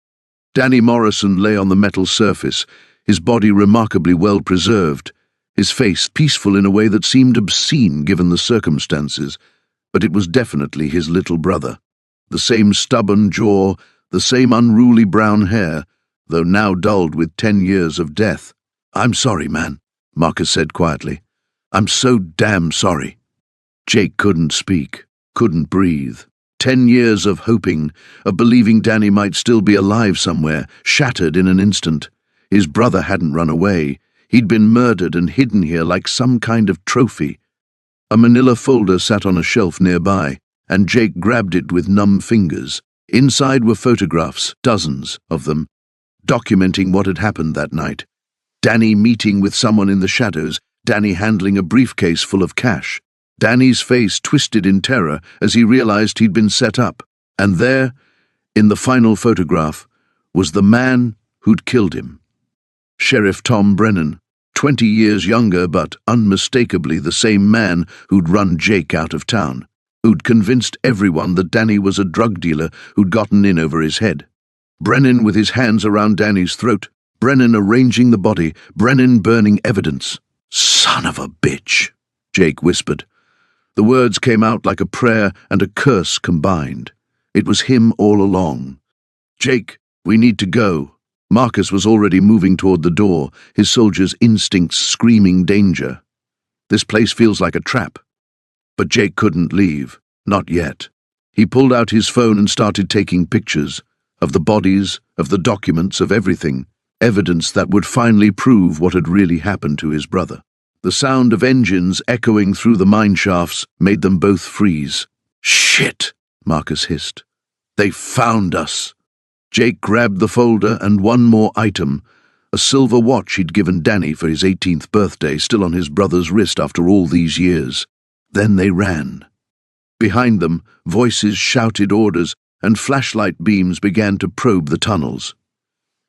Danny Morrison lay on the metal surface, his body remarkably well preserved, his face peaceful in a way that seemed obscene given the circumstances, but it was definitely his little brother. The same stubborn jaw, the same unruly brown hair, though now dulled with 10 years of death. "I'm sorry, man," Marcus said quietly. "I'm so damn sorry." Jake couldn't speak, couldn't breathe. 10 years of hoping, of believing Danny might still be alive somewhere, shattered in an instant. His brother hadn't run away. He'd been murdered and hidden here like some kind of trophy. A manila folder sat on a shelf nearby, and Jake grabbed it with numb fingers. Inside were photographs, dozens of them, documenting what had happened that night. Danny meeting with someone in the shadows, Danny handling a briefcase full of cash. Danny's face twisted in terror as he realized he'd been set up. And there, in the final photograph, was the man who'd killed him. Sheriff Tom Brennan, 20 years younger but unmistakably the same man who'd run Jake out of town, who'd convinced everyone that Danny was a drug dealer who'd gotten in over his head. Brennan with his hands around Danny's throat, Brennan arranging the body, Brennan burning evidence. "Son of a bitch," Jake whispered. The words came out like a prayer and a curse combined. It was him all along. "Jake, we need to go." Marcus was already moving toward the door, his soldiers' instincts screaming danger. "This place feels like a trap." But Jake couldn't leave. Not yet. He pulled out his phone and started taking pictures of the bodies, of the documents, of everything. Evidence that would finally prove what had really happened to his brother. The sound of engines echoing through the mine shafts made them both freeze. "Shit," Marcus hissed. "They found us." Jake grabbed the folder and one more item, a silver watch he'd given Danny for his 18th birthday, still on his brother's wrist after all these years. Then they ran. Behind them, voices shouted orders, and flashlight beams began to probe the tunnels.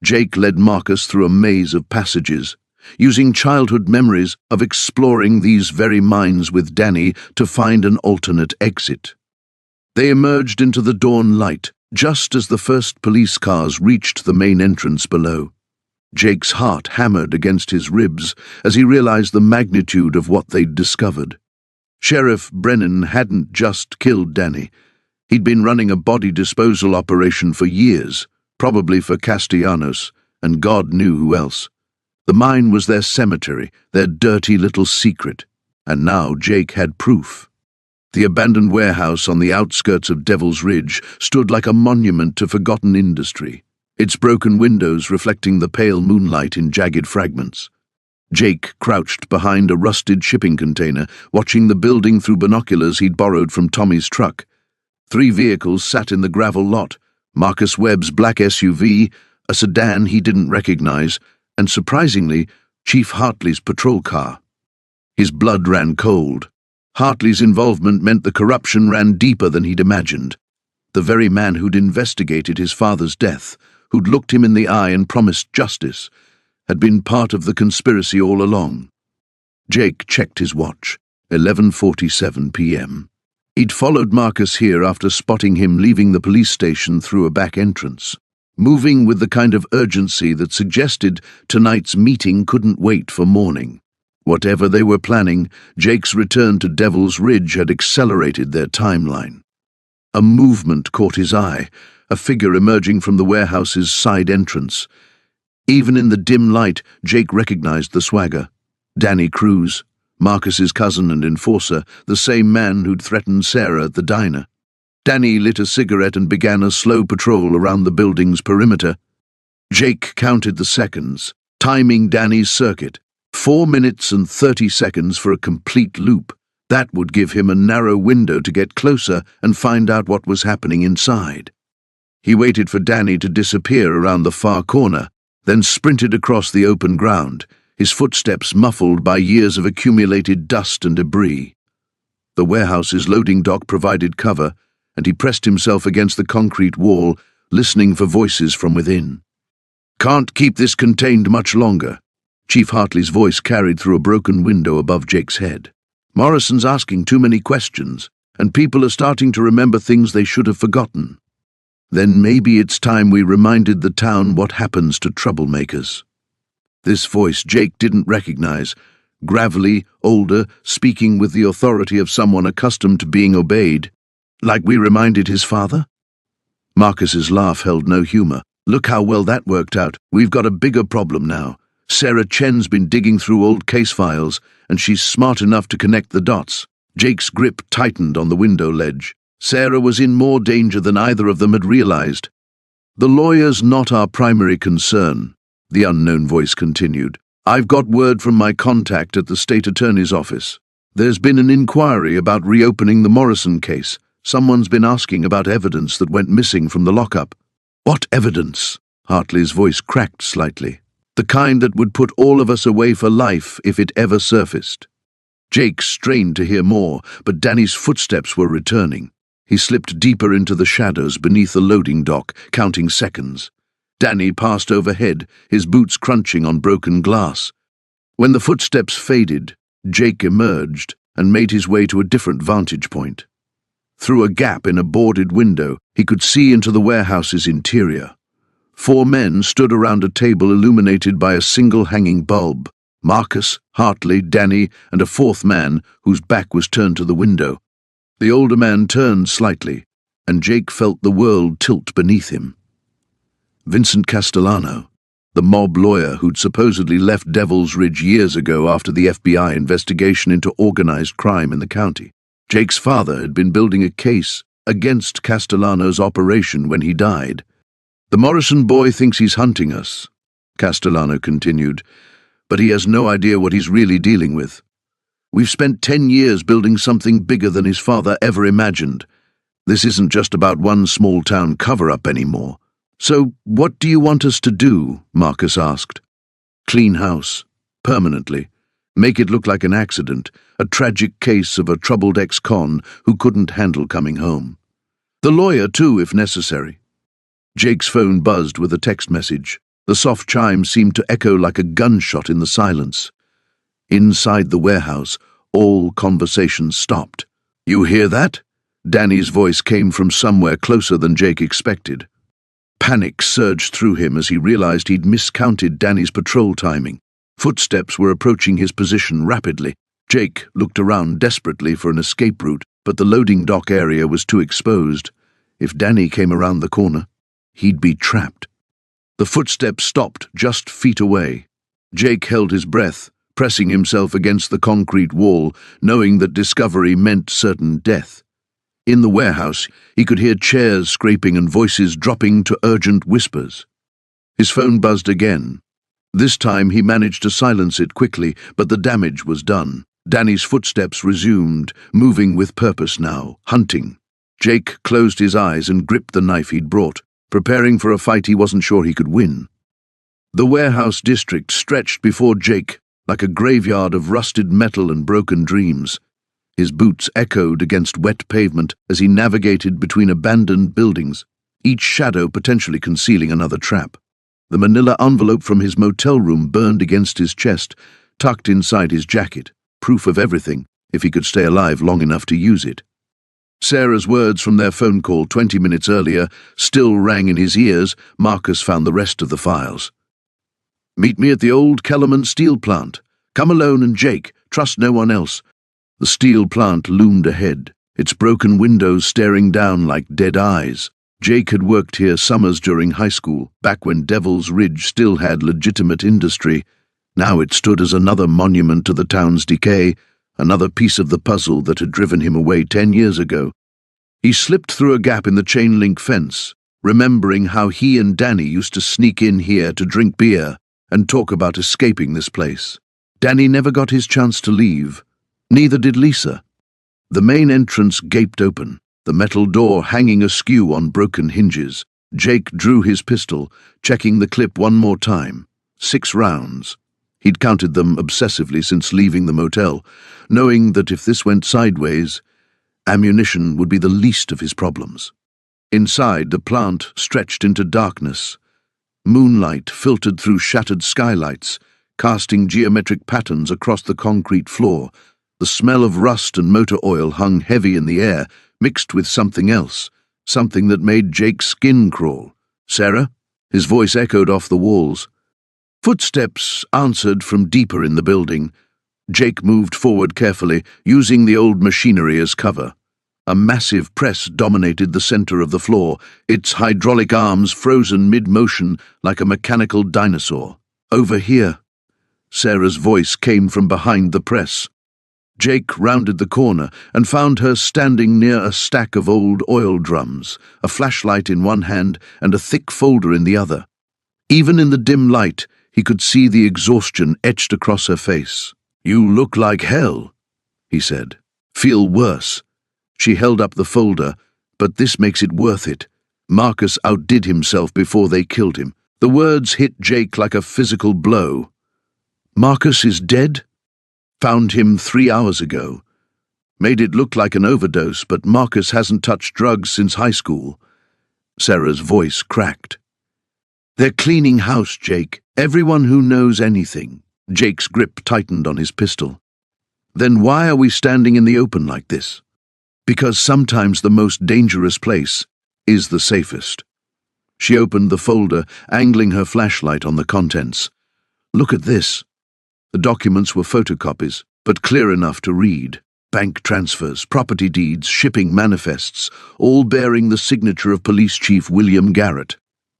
Jake led Marcus through a maze of passages, using childhood memories of exploring these very mines with Danny to find an alternate exit. They emerged into the dawn light, just as the first police cars reached the main entrance below. Jake's heart hammered against his ribs as he realized the magnitude of what they'd discovered. Sheriff Brennan hadn't just killed Danny. He'd been running a body disposal operation for years, probably for Castellanos, and God knew who else. The mine was their cemetery, their dirty little secret, and now Jake had proof. The abandoned warehouse on the outskirts of Devil's Ridge stood like a monument to forgotten industry, its broken windows reflecting the pale moonlight in jagged fragments. Jake crouched behind a rusted shipping container, watching the building through binoculars he'd borrowed from Tommy's truck. 3 vehicles sat in the gravel lot, Marcus Webb's black SUV, a sedan he didn't recognize, and surprisingly, Chief Hartley's patrol car. His blood ran cold. Hartley's involvement meant the corruption ran deeper than he'd imagined. The very man who'd investigated his father's death, who'd looked him in the eye and promised justice, had been part of the conspiracy all along. Jake checked his watch, 11:47 p.m. He'd followed Marcus here after spotting him leaving the police station through a back entrance. moving with the kind of urgency that suggested tonight's meeting couldn't wait for morning. Whatever they were planning, Jake's return to Devil's Ridge had accelerated their timeline. A movement caught his eye, a figure emerging from the warehouse's side entrance. Even in the dim light, Jake recognized the swagger. Danny Cruz, Marcus's cousin and enforcer, the same man who'd threatened Sarah at the diner. Danny lit a cigarette and began a slow patrol around the building's perimeter. Jake counted the seconds, timing Danny's circuit. 4 minutes and 30 seconds for a complete loop. That would give him a narrow window to get closer and find out what was happening inside. He waited for Danny to disappear around the far corner, then sprinted across the open ground, his footsteps muffled by years of accumulated dust and debris. The warehouse's loading dock provided cover, and he pressed himself against the concrete wall, listening for voices from within. "Can't keep this contained much longer." Chief Hartley's voice carried through a broken window above Jake's head. "Morrison's asking too many questions, and people are starting to remember things they should have forgotten. Then maybe it's time we reminded the town what happens to troublemakers." This voice Jake didn't recognize, gravelly, older, speaking with the authority of someone accustomed to being obeyed. Like we reminded his father? Marcus's laugh held no humor. "Look how well that worked out. We've got a bigger problem now. Sarah Chen's been digging through old case files, and she's smart enough to connect the dots." Jake's grip tightened on the window ledge. Sarah was in more danger than either of them had realized. "The lawyer's not our primary concern," the unknown voice continued. "I've got word from my contact at the state attorney's office. There's been an inquiry about reopening the Morrison case. Someone's been asking about evidence that went missing from the lockup." "What evidence?" Hartley's voice cracked slightly. "The kind that would put all of us away for life if it ever surfaced." Jake strained to hear more, but Danny's footsteps were returning. He slipped deeper into the shadows beneath the loading dock, counting seconds. Danny passed overhead, his boots crunching on broken glass. When the footsteps faded, Jake emerged and made his way to a different vantage point. Through a gap in a boarded window, he could see into the warehouse's interior. 4 men stood around a table illuminated by a single hanging bulb. Marcus, Hartley, Danny, and a 4th man whose back was turned to the window. The older man turned slightly, and Jake felt the world tilt beneath him. Vincent Castellano, the mob lawyer who'd supposedly left Devil's Ridge years ago after the FBI investigation into organized crime in the county. Jake's father had been building a case against Castellano's operation when he died. "The Morrison boy thinks he's hunting us," Castellano continued, "but he has no idea what he's really dealing with. We've spent 10 years building something bigger than his father ever imagined. This isn't just about one small-town cover-up anymore." "So, what do you want us to do?" Marcus asked. "Clean house. Permanently. Make it look like an accident, a tragic case of a troubled ex-con who couldn't handle coming home. The lawyer, too, if necessary." Jake's phone buzzed with a text message. The soft chime seemed to echo like a gunshot in the silence. Inside the warehouse, all conversations stopped. "You hear that?" Danny's voice came from somewhere closer than Jake expected. Panic surged through him as he realized he'd miscounted Danny's patrol timing. Footsteps were approaching his position rapidly. Jake looked around desperately for an escape route, but the loading dock area was too exposed. If Danny came around the corner, he'd be trapped. The footsteps stopped just feet away. Jake held his breath, pressing himself against the concrete wall, knowing that discovery meant certain death. In the warehouse, he could hear chairs scraping and voices dropping to urgent whispers. His phone buzzed again. This time he managed to silence it quickly, but the damage was done. Danny's footsteps resumed, moving with purpose now, hunting. Jake closed his eyes and gripped the knife he'd brought, preparing for a fight he wasn't sure he could win. The warehouse district stretched before Jake like a graveyard of rusted metal and broken dreams. His boots echoed against wet pavement as he navigated between abandoned buildings, each shadow potentially concealing another trap. The manila envelope from his motel room burned against his chest, tucked inside his jacket, proof of everything, if he could stay alive long enough to use it. Sarah's words from their phone call 20 minutes earlier still rang in his ears. Marcus found the rest of the files. "Meet me at the old Kellerman steel plant. Come alone and Jake. Trust no one else." The steel plant loomed ahead, its broken windows staring down like dead eyes. Jake had worked here summers during high school, back when Devil's Ridge still had legitimate industry. Now it stood as another monument to the town's decay, another piece of the puzzle that had driven him away 10 years ago. He slipped through a gap in the chain-link fence, remembering how he and Danny used to sneak in here to drink beer and talk about escaping this place. Danny never got his chance to leave. Neither did Lisa. The main entrance gaped open, the metal door hanging askew on broken hinges. Jake drew his pistol, checking the clip one more time. 6 rounds. He'd counted them obsessively since leaving the motel, knowing that if this went sideways, ammunition would be the least of his problems. Inside, the plant stretched into darkness. Moonlight filtered through shattered skylights, casting geometric patterns across the concrete floor. The smell of rust and motor oil hung heavy in the air, mixed with something else, something that made Jake's skin crawl. "Sarah?" His voice echoed off the walls. Footsteps answered from deeper in the building. Jake moved forward carefully, using the old machinery as cover. A massive press dominated the center of the floor, its hydraulic arms frozen mid-motion like a mechanical dinosaur. "Over here." Sarah's voice came from behind the press. Jake rounded the corner and found her standing near a stack of old oil drums, a flashlight in one hand and a thick folder in the other. Even in the dim light, he could see the exhaustion etched across her face. "You look like hell," he said. "Feel worse." She held up the folder. "But this makes it worth it. Marcus outdid himself before they killed him." The words hit Jake like a physical blow. "Marcus is dead?" "Found him 3 hours ago. Made it look like an overdose, but Marcus hasn't touched drugs since high school." Sarah's voice cracked. "They're cleaning house, Jake. Everyone who knows anything." Jake's grip tightened on his pistol. "Then why are we standing in the open like this?" "Because sometimes the most dangerous place is the safest." She opened the folder, angling her flashlight on the contents. "Look at this." The documents were photocopies, but clear enough to read. Bank transfers, property deeds, shipping manifests, all bearing the signature of Police Chief William Garrett.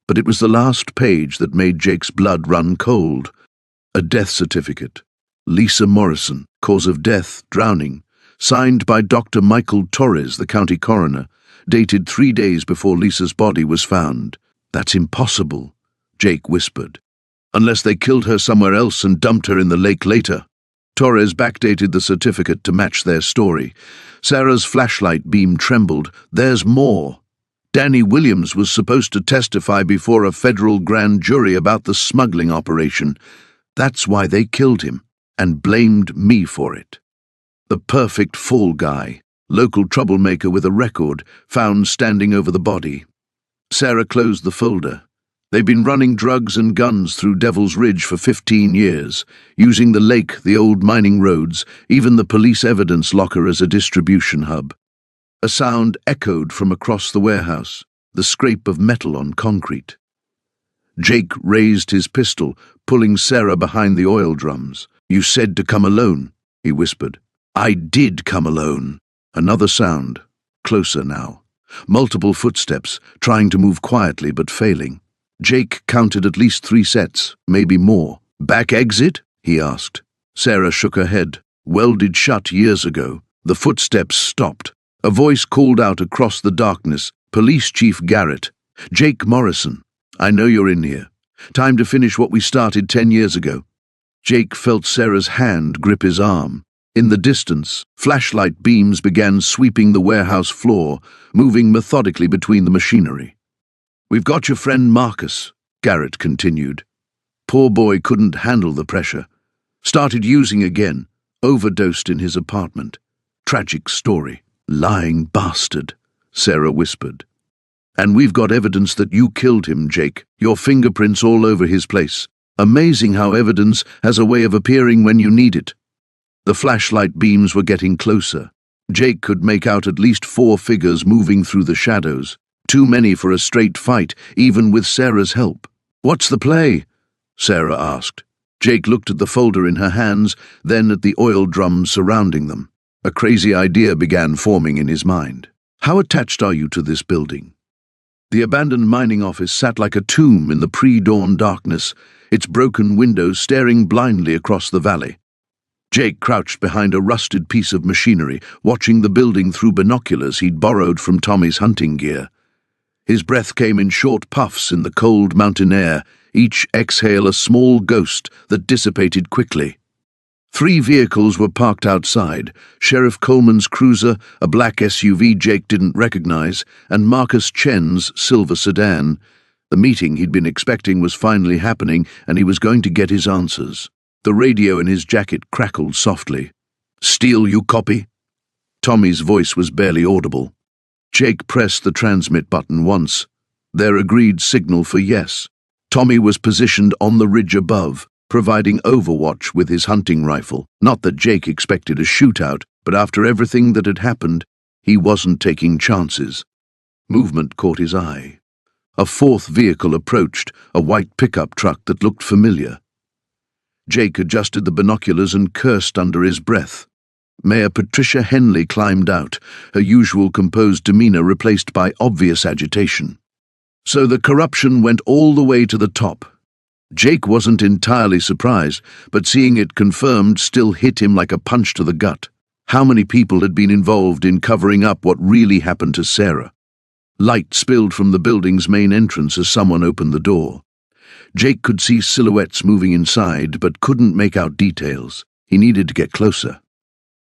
But it was the last page that made Jake's blood run cold. A death certificate. Lisa Morrison, cause of death, drowning. Signed by Dr. Michael Torres, the county coroner. Dated 3 days before Lisa's body was found. "That's impossible," Jake whispered. "Unless they killed her somewhere else and dumped her in the lake later." Torres backdated the certificate to match their story. Sarah's flashlight beam trembled. "There's more. Danny Williams was supposed to testify before a federal grand jury about the smuggling operation. That's why they killed him, and blamed me for it. The perfect fall guy, local troublemaker with a record, found standing over the body." Sarah closed the folder. "They've been running drugs and guns through Devil's Ridge for 15 years, using the lake, the old mining roads, even the police evidence locker as a distribution hub." A sound echoed from across the warehouse, the scrape of metal on concrete. Jake raised his pistol, pulling Sarah behind the oil drums. "You said to come alone," he whispered. "I did come alone." Another sound, closer now. Multiple footsteps, trying to move quietly but failing. Jake counted at least 3 sets, maybe more. "Back exit?" he asked. Sarah shook her head. "Welded shut years ago." The footsteps stopped. A voice called out across the darkness. "Police Chief Garrett. Jake Morrison. I know you're in here. Time to finish what we started 10 years ago." Jake felt Sarah's hand grip his arm. In the distance, flashlight beams began sweeping the warehouse floor, moving methodically between the machinery. "We've got your friend Marcus," Garrett continued. "Poor boy couldn't handle the pressure. Started using again, overdosed in his apartment. Tragic story." "Lying bastard," Sarah whispered. "And we've got evidence that you killed him, Jake. Your fingerprints all over his place. Amazing how evidence has a way of appearing when you need it." The flashlight beams were getting closer. Jake could make out at least 4 figures moving through the shadows. Too many for a straight fight, even with Sarah's help. "What's the play?" Sarah asked. Jake looked at the folder in her hands, then at the oil drums surrounding them. A crazy idea began forming in his mind. "How attached are you to this building?" The abandoned mining office sat like a tomb in the pre-dawn darkness, its broken windows staring blindly across the valley. Jake crouched behind a rusted piece of machinery, watching the building through binoculars he'd borrowed from Tommy's hunting gear. His breath came in short puffs in the cold mountain air, each exhale a small ghost that dissipated quickly. 3 vehicles were parked outside: Sheriff Coleman's cruiser, a black SUV Jake didn't recognize, and Marcus Chen's silver sedan. The meeting he'd been expecting was finally happening, and he was going to get his answers. The radio in his jacket crackled softly. "Steele, you copy?" Tommy's voice was barely audible. Jake pressed the transmit button once. Their agreed signal for yes. Tommy was positioned on the ridge above, providing overwatch with his hunting rifle. Not that Jake expected a shootout, but after everything that had happened, he wasn't taking chances. Movement caught his eye. A 4th vehicle approached, a white pickup truck that looked familiar. Jake adjusted the binoculars and cursed under his breath. Mayor Patricia Henley climbed out, her usual composed demeanor replaced by obvious agitation. So the corruption went all the way to the top. Jake wasn't entirely surprised, but seeing it confirmed still hit him like a punch to the gut. How many people had been involved in covering up what really happened to Sarah? Light spilled from the building's main entrance as someone opened the door. Jake could see silhouettes moving inside, but couldn't make out details. He needed to get closer.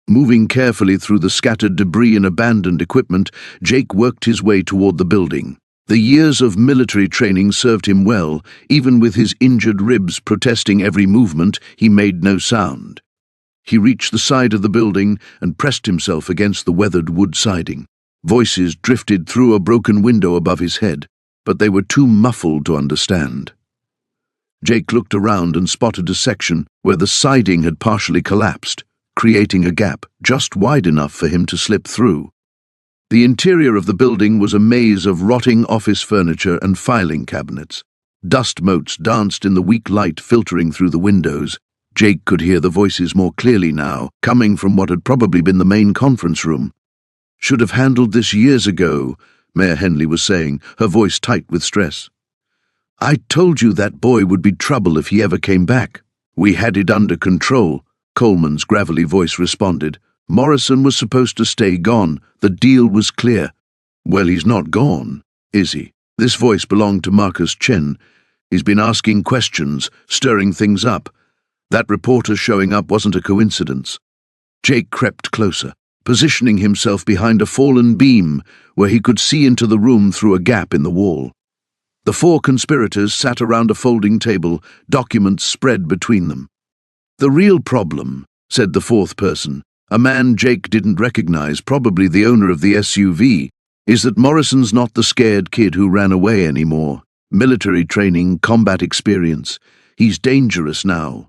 Moving carefully through the scattered debris and abandoned equipment, Jake worked his way toward the building. The years of military training served him well. Even with his injured ribs protesting every movement, he made no sound. He reached the side of the building and pressed himself against the weathered wood siding. Voices drifted through a broken window above his head, but they were too muffled to understand. Jake looked around and spotted a section where the siding had partially collapsed, creating a gap just wide enough for him to slip through. The interior of the building was a maze of rotting office furniture and filing cabinets. Dust motes danced in the weak light filtering through the windows. Jake could hear the voices more clearly now, coming from what had probably been the main conference room. "Should have handled this years ago," Mayor Henley was saying, her voice tight with stress. "I told you that boy would be trouble if he ever came back." "We had it under control," Coleman's gravelly voice responded. "Morrison was supposed to stay gone. The deal was clear." "Well, he's not gone, is he?" This voice belonged to Marcus Chen. "He's been asking questions, stirring things up. That reporter showing up wasn't a coincidence." Jake crept closer, positioning himself behind a fallen beam where he could see into the room through a gap in the wall. The 4 conspirators sat around a folding table, documents spread between them. "The real problem," said the 4th person, a man Jake didn't recognize, probably the owner of the SUV, "is that Morrison's not the scared kid who ran away anymore. Military training, combat experience. He's dangerous now."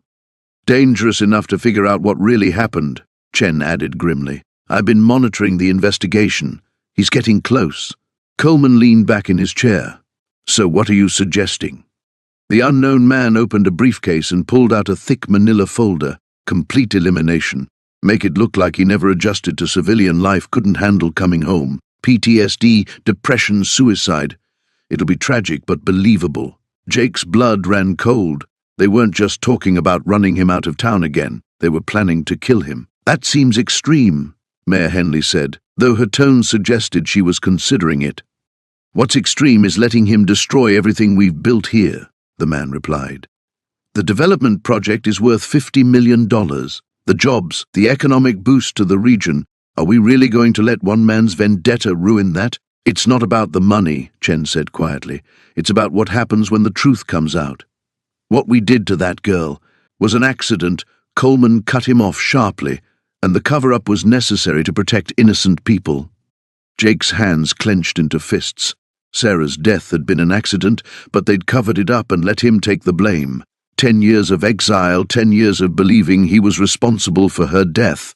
"Dangerous enough to figure out what really happened," Chen added grimly. "I've been monitoring the investigation. He's getting close." Coleman leaned back in his chair. "So what are you suggesting?" The unknown man opened a briefcase and pulled out a thick manila folder. "Complete elimination. Make it look like he never adjusted to civilian life, couldn't handle coming home. PTSD, depression, suicide. It'll be tragic but believable." Jake's blood ran cold. They weren't just talking about running him out of town again. They were planning to kill him. "That seems extreme," Mayor Henley said, though her tone suggested she was considering it. "What's extreme is letting him destroy everything we've built here," the man replied. "The development project is worth $50 million. The jobs, the economic boost to the region. Are we really going to let one man's vendetta ruin that?" "It's not about the money," Chen said quietly. "It's about what happens when the truth comes out. What we did to that girl was an accident. Coleman cut him off sharply, and the cover-up was necessary to protect innocent people." Jake's hands clenched into fists. Sarah's death had been an accident, but they'd covered it up and let him take the blame. 10 years of exile, 10 years of believing he was responsible for her death.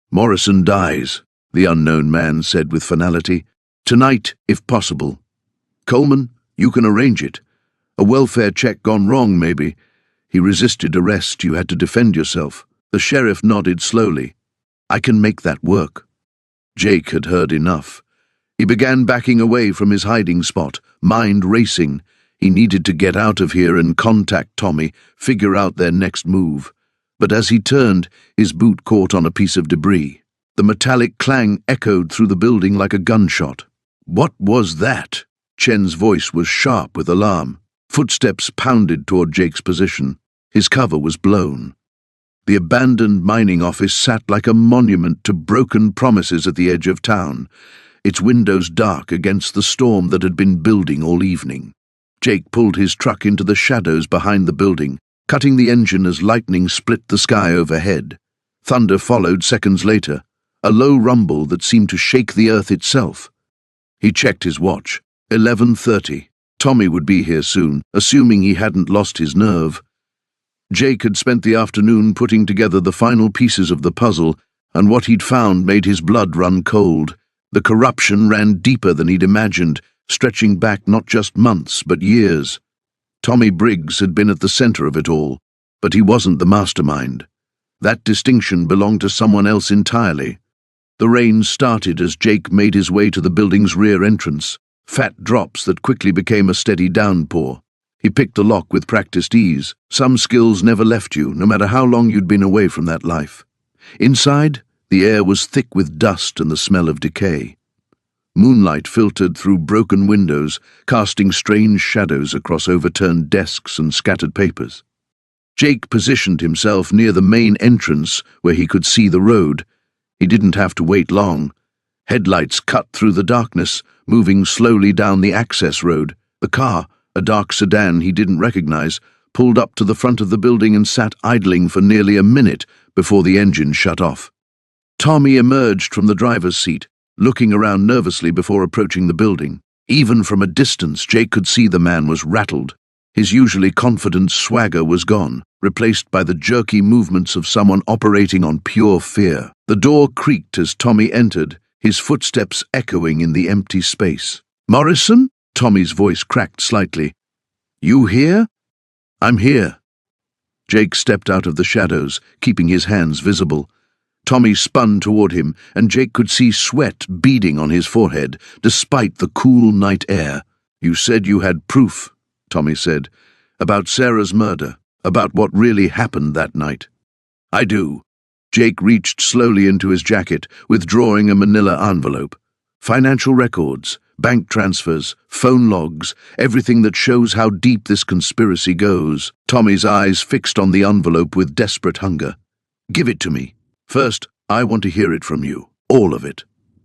"Morrison dies," the unknown man said with finality. "Tonight, if possible. Coleman, you can arrange it. A welfare check gone wrong, maybe. He resisted arrest. You had to defend yourself." The sheriff nodded slowly. "I can make that work." Jake had heard enough. He began backing away from his hiding spot, mind racing. He needed to get out of here and contact Tommy, figure out their next move. But as he turned, his boot caught on a piece of debris. The metallic clang echoed through the building like a gunshot. "What was that?" Chen's voice was sharp with alarm. Footsteps pounded toward Jake's position. His cover was blown. The abandoned mining office sat like a monument to broken promises at the edge of town, its windows dark against the storm that had been building all evening. Jake pulled his truck into the shadows behind the building, cutting the engine as lightning split the sky overhead. Thunder followed seconds later, a low rumble that seemed to shake the earth itself. He checked his watch. 11:30. Tommy would be here soon, assuming he hadn't lost his nerve. Jake had spent the afternoon putting together the final pieces of the puzzle, and what he'd found made his blood run cold. The corruption ran deeper than he'd imagined, stretching back not just months, but years. Tommy Briggs had been at the center of it all, but he wasn't the mastermind. That distinction belonged to someone else entirely. The rain started as Jake made his way to the building's rear entrance, fat drops that quickly became a steady downpour. He picked the lock with practiced ease. Some skills never left you, no matter how long you'd been away from that life. Inside, the air was thick with dust and the smell of decay. Moonlight filtered through broken windows, casting strange shadows across overturned desks and scattered papers. Jake positioned himself near the main entrance where he could see the road. He didn't have to wait long. Headlights cut through the darkness, moving slowly down the access road. The car, a dark sedan he didn't recognize, pulled up to the front of the building and sat idling for nearly a minute before the engine shut off. Tommy emerged from the driver's seat, looking around nervously before approaching the building. Even from a distance, Jake could see the man was rattled. His usually confident swagger was gone, replaced by the jerky movements of someone operating on pure fear. The door creaked as Tommy entered, his footsteps echoing in the empty space. "Morrison?" Tommy's voice cracked slightly. "You here?" "I'm here." Jake stepped out of the shadows, keeping his hands visible. Tommy spun toward him, and Jake could see sweat beading on his forehead, despite the cool night air. "You said you had proof," Tommy said, "about Sarah's murder, about what really happened that night." "I do." Jake reached slowly into his jacket, withdrawing a manila envelope. "Financial records, bank transfers, phone logs, everything that shows how deep this conspiracy goes." Tommy's eyes fixed on the envelope with desperate hunger. "Give it to me. First, I want to hear it from you, all of it.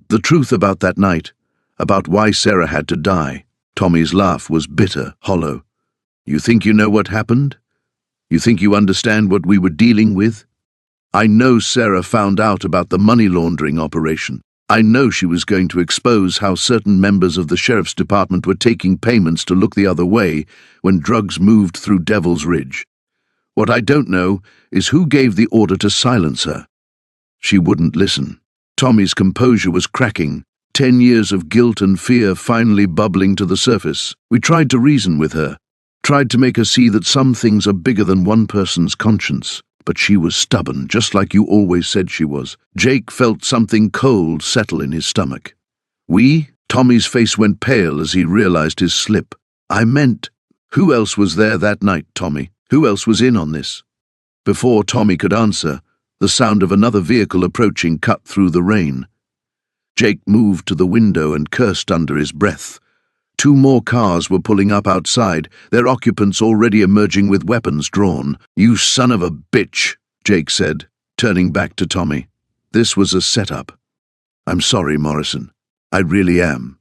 The truth about that night, about why Sarah had to die." Tommy's laugh was bitter, hollow. "You think you know what happened? You think you understand what we were dealing with? I know Sarah found out about the money laundering operation. I know she was going to expose how certain members of the sheriff's department were taking payments to look the other way when drugs moved through Devil's Ridge. What I don't know is who gave the order to silence her." She wouldn't listen. Tommy's composure was cracking, 10 years of guilt and fear finally bubbling to the surface. "We tried to reason with her, tried to make her see that some things are bigger than one person's conscience. But she was stubborn, just like you always said she was." Jake felt something cold settle in his stomach. "We?" Tommy's face went pale as he realized his slip. "I meant, who else was there that night, Tommy? Who else was in on this?" Before Tommy could answer, the sound of another vehicle approaching cut through the rain. Jake moved to the window and cursed under his breath. 2 more cars were pulling up outside, their occupants already emerging with weapons drawn. "You son of a bitch," Jake said, turning back to Tommy. "This was a setup. I'm sorry, Morrison. I really am.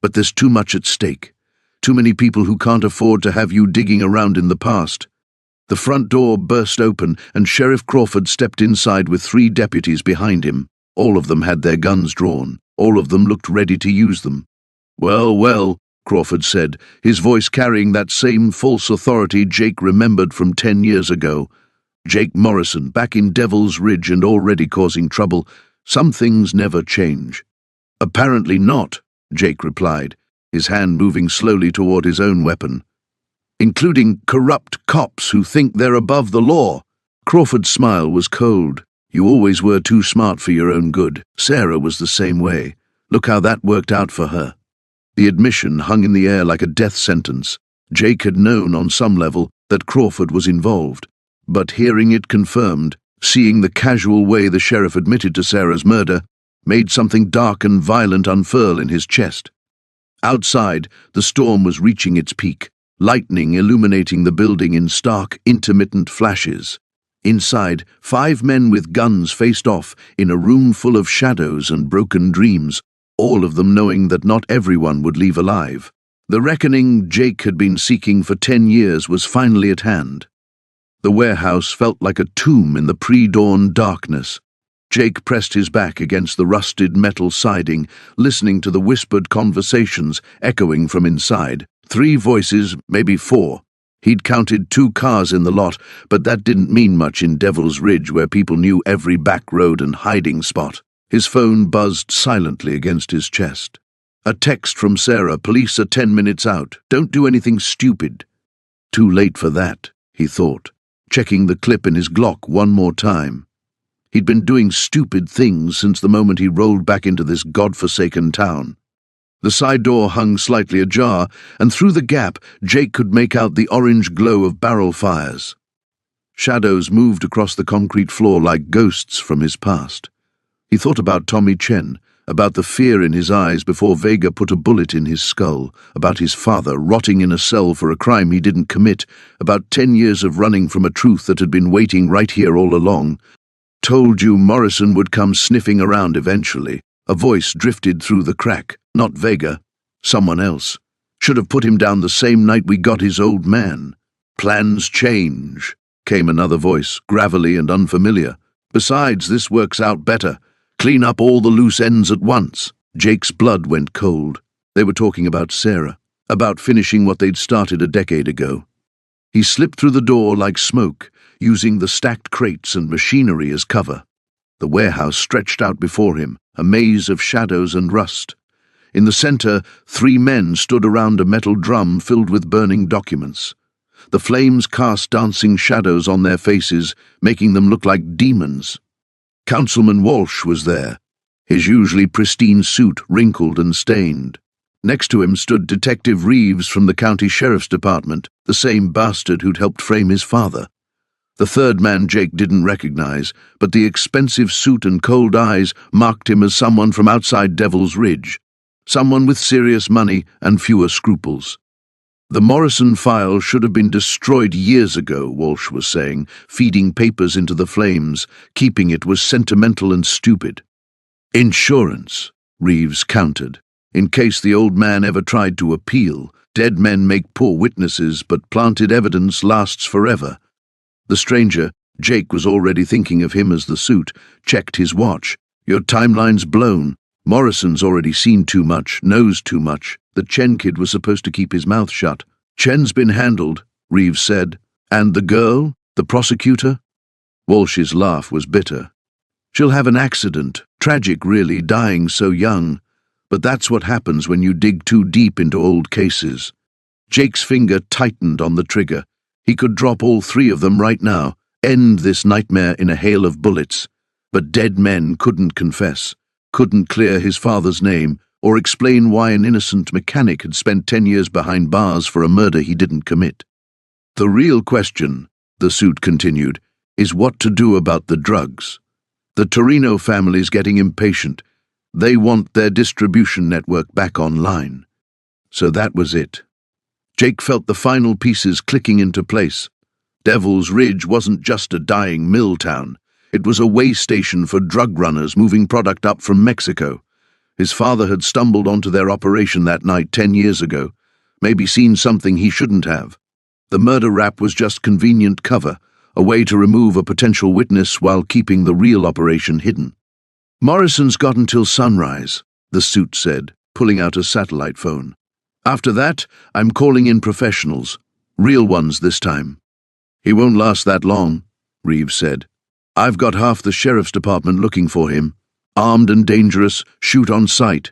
But there's too much at stake. Too many people who can't afford to have you digging around in the past." The front door burst open, and Sheriff Crawford stepped inside with 3 deputies behind him. All of them had their guns drawn. All of them looked ready to use them. "Well, well," Crawford said, his voice carrying that same false authority Jake remembered from 10 years ago. Jake Morrison, back in Devil's Ridge and already causing trouble. Some things never change. Apparently not, Jake replied, his hand moving slowly toward his own weapon. Including corrupt cops who think they're above the law. Crawford's smile was cold. You always were too smart for your own good. Sarah was the same way. Look how that worked out for her. The admission hung in the air like a death sentence. Jake had known on some level that Crawford was involved. But hearing it confirmed, seeing the casual way the sheriff admitted to Sarah's murder, made something dark and violent unfurl in his chest. Outside, the storm was reaching its peak, lightning illuminating the building in stark, intermittent flashes. Inside, 5 men with guns faced off in a room full of shadows and broken dreams, all of them knowing that not everyone would leave alive. The reckoning Jake had been seeking for 10 years was finally at hand. The warehouse felt like a tomb in the pre-dawn darkness. Jake pressed his back against the rusted metal siding, listening to the whispered conversations echoing from inside. 3 voices, maybe 4. He'd counted 2 cars in the lot, but that didn't mean much in Devil's Ridge, where people knew every back road and hiding spot. His phone buzzed silently against his chest. A text from Sarah, police are 10 minutes out. Don't do anything stupid. Too late for that, he thought, checking the clip in his Glock one more time. He'd been doing stupid things since the moment he rolled back into this godforsaken town. The side door hung slightly ajar, and through the gap, Jake could make out the orange glow of barrel fires. Shadows moved across the concrete floor like ghosts from his past. He thought about Tommy Chen, about the fear in his eyes before Vega put a bullet in his skull, about his father rotting in a cell for a crime he didn't commit, about 10 years of running from a truth that had been waiting right here all along. Told you Morrison would come sniffing around eventually. A voice drifted through the crack. Not Vega. Someone else. Should have put him down the same night we got his old man. Plans change, came another voice, gravelly and unfamiliar. Besides, this works out better. Clean up all the loose ends at once. Jake's blood went cold. They were talking about Sarah, about finishing what they'd started a decade ago. He slipped through the door like smoke, using the stacked crates and machinery as cover. The warehouse stretched out before him, a maze of shadows and rust. In the center, 3 men stood around a metal drum filled with burning documents. The flames cast dancing shadows on their faces, making them look like demons. Councilman Walsh was there, his usually pristine suit wrinkled and stained. Next to him stood Detective Reeves from the county sheriff's department, the same bastard who'd helped frame his father. The third man Jake didn't recognize, but the expensive suit and cold eyes marked him as someone from outside Devil's Ridge, someone with serious money and fewer scruples. The Morrison file should have been destroyed years ago, Walsh was saying, feeding papers into the flames. Keeping it was sentimental and stupid. Insurance, Reeves countered. In case the old man ever tried to appeal, dead men make poor witnesses, but planted evidence lasts forever. The stranger, Jake was already thinking of him as the suit, checked his watch. Your timeline's blown. Morrison's already seen too much, knows too much. The Chen kid was supposed to keep his mouth shut. Chen's been handled, Reeves said. And the girl? The prosecutor? Walsh's laugh was bitter. She'll have an accident. Tragic, really, dying so young. But that's what happens when you dig too deep into old cases. Jake's finger tightened on the trigger. He could drop all 3 of them right now, end this nightmare in a hail of bullets. But dead men couldn't confess, couldn't clear his father's name, or explain why an innocent mechanic had spent 10 years behind bars for a murder he didn't commit. The real question, the suit continued, is what to do about the drugs. The Torino family's getting impatient. They want their distribution network back online. So that was it. Jake felt the final pieces clicking into place. Devil's Ridge wasn't just a dying mill town. It was a way station for drug runners moving product up from Mexico. His father had stumbled onto their operation that night 10 years ago, maybe seen something he shouldn't have. The murder rap was just convenient cover, a way to remove a potential witness while keeping the real operation hidden. Morrison's got until sunrise, the suit said, pulling out a satellite phone. After that, I'm calling in professionals, real ones this time. He won't last that long, Reeves said. I've got half the sheriff's department looking for him. Armed and dangerous, shoot on sight.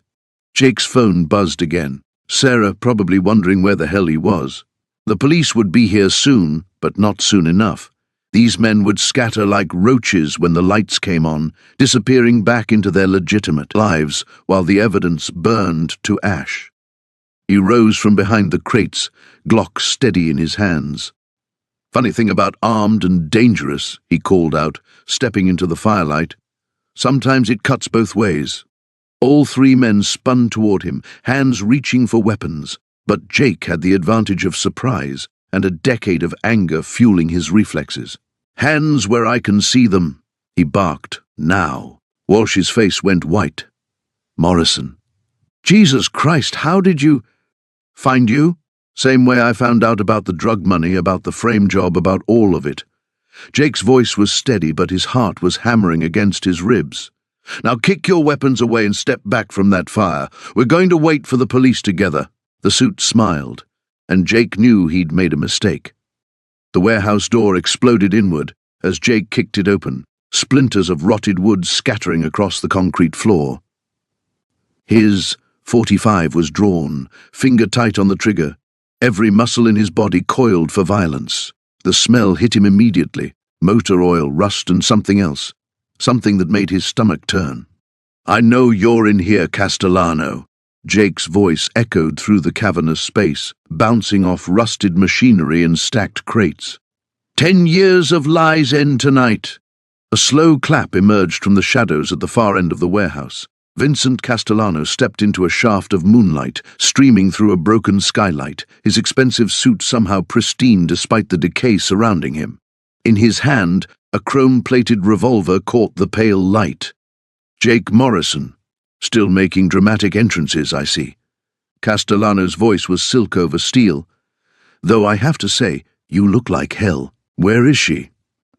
Jake's phone buzzed again. Sarah probably wondering where the hell he was. The police would be here soon, but not soon enough. These men would scatter like roaches when the lights came on, disappearing back into their legitimate lives while the evidence burned to ash. He rose from behind the crates, Glock steady in his hands. "Funny thing about armed and dangerous," he called out, stepping into the firelight. "Sometimes it cuts both ways." All three men spun toward him, hands reaching for weapons, but Jake had the advantage of surprise and a decade of anger fueling his reflexes. "Hands where I can see them," he barked. "Now." Walsh's face went white. "Morrison." "Jesus Christ, how did you—" "Find you? Same way I found out about the drug money, about the frame job, about all of it." Jake's voice was steady, but his heart was hammering against his ribs. "Now kick your weapons away and step back from that fire. We're going to wait for the police together." The suit smiled, and Jake knew he'd made a mistake. The warehouse door exploded inward as Jake kicked it open, splinters of rotted wood scattering across the concrete floor. His .45 was drawn, finger tight on the trigger, every muscle in his body coiled for violence. The smell hit him immediately, motor oil, rust, and something else, something that made his stomach turn. "I know you're in here, Castellano." Jake's voice echoed through the cavernous space, bouncing off rusted machinery and stacked crates. 10 years of lies end tonight." A slow clap emerged from the shadows at the far end of the warehouse. Vincent Castellano stepped into a shaft of moonlight, streaming through a broken skylight, his expensive suit somehow pristine despite the decay surrounding him. In his hand, a chrome-plated revolver caught the pale light. "Jake Morrison. Still making dramatic entrances, I see." Castellano's voice was silk over steel. "Though I have to say, you look like hell. Where is she?"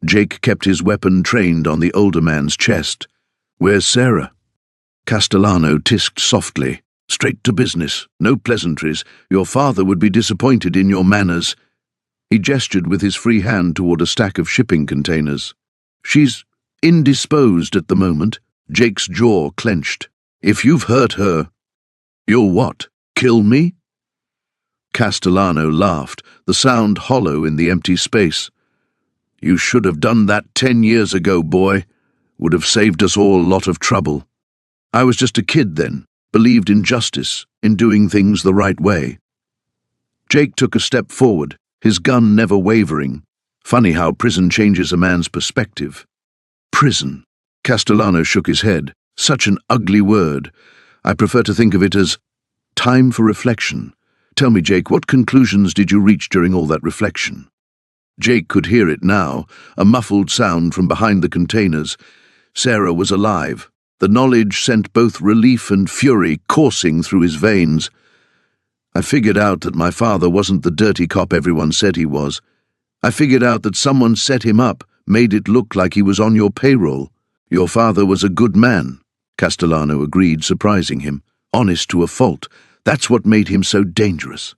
Jake kept his weapon trained on the older man's chest. "Where's Sarah?" Castellano tisked softly. "Straight to business. No pleasantries. Your father would be disappointed in your manners." He gestured with his free hand toward a stack of shipping containers. "She's indisposed at the moment." Jake's jaw clenched. "If you've hurt her—" "You'll what? Kill me?" Castellano laughed, the sound hollow in the empty space. "You should have done that 10 years ago, boy. Would have saved us all a lot of trouble. I was just a kid then, believed in justice, in doing things the right way." Jake took a step forward, his gun never wavering. Funny how prison changes a man's perspective. "Prison." Castellano shook his head. "Such an ugly word. I prefer to think of it as time for reflection. Tell me, Jake, what conclusions did you reach during all that reflection?" Jake could hear it now, a muffled sound from behind the containers. Sarah was alive. The knowledge sent both relief and fury coursing through his veins. "I figured out that my father wasn't the dirty cop everyone said he was. I figured out that someone set him up, made it look like he was on your payroll. Your father was a good man," Castellano agreed, surprising him. "Honest to a fault. That's what made him so dangerous.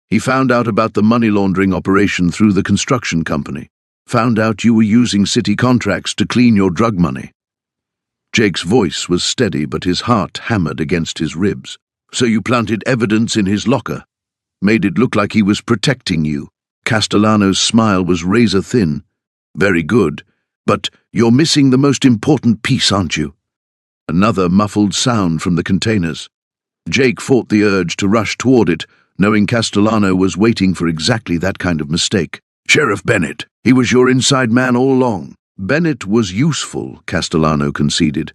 He found out about the money laundering operation through the construction company. Found out you were using city contracts to clean your drug money." Jake's voice was steady, but his heart hammered against his ribs. "So you planted evidence in his locker. Made it look like he was protecting you." Castellano's smile was razor-thin. "Very good. But you're missing the most important piece, aren't you?" Another muffled sound from the containers. Jake fought the urge to rush toward it, knowing Castellano was waiting for exactly that kind of mistake. "Sheriff Bennett, he was your inside man all along." Bennett was useful, Castellano conceded,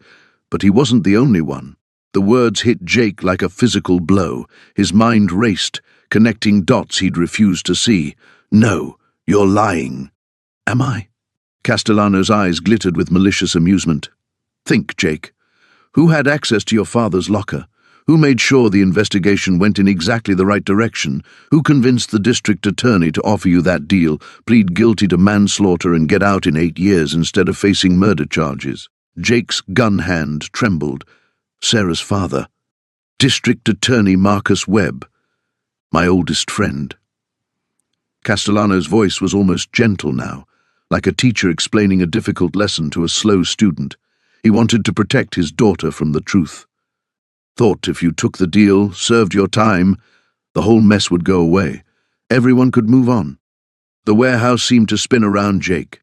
but he wasn't the only one. The words hit Jake like a physical blow. His mind raced, connecting dots he'd refused to see. "No, you're lying." "Am I?" Castellano's eyes glittered with malicious amusement. "Think, Jake. Who had access to your father's locker? Who made sure the investigation went in exactly the right direction? Who convinced the district attorney to offer you that deal, plead guilty to manslaughter and get out in 8 years instead of facing murder charges?" Jake's gun hand trembled. "Sarah's father. District Attorney Marcus Webb. My oldest friend." Castellano's voice was almost gentle now, like a teacher explaining a difficult lesson to a slow student. He wanted to protect his daughter from the truth. Thought if you took the deal, served your time, the whole mess would go away. Everyone could move on. The warehouse seemed to spin around Jake.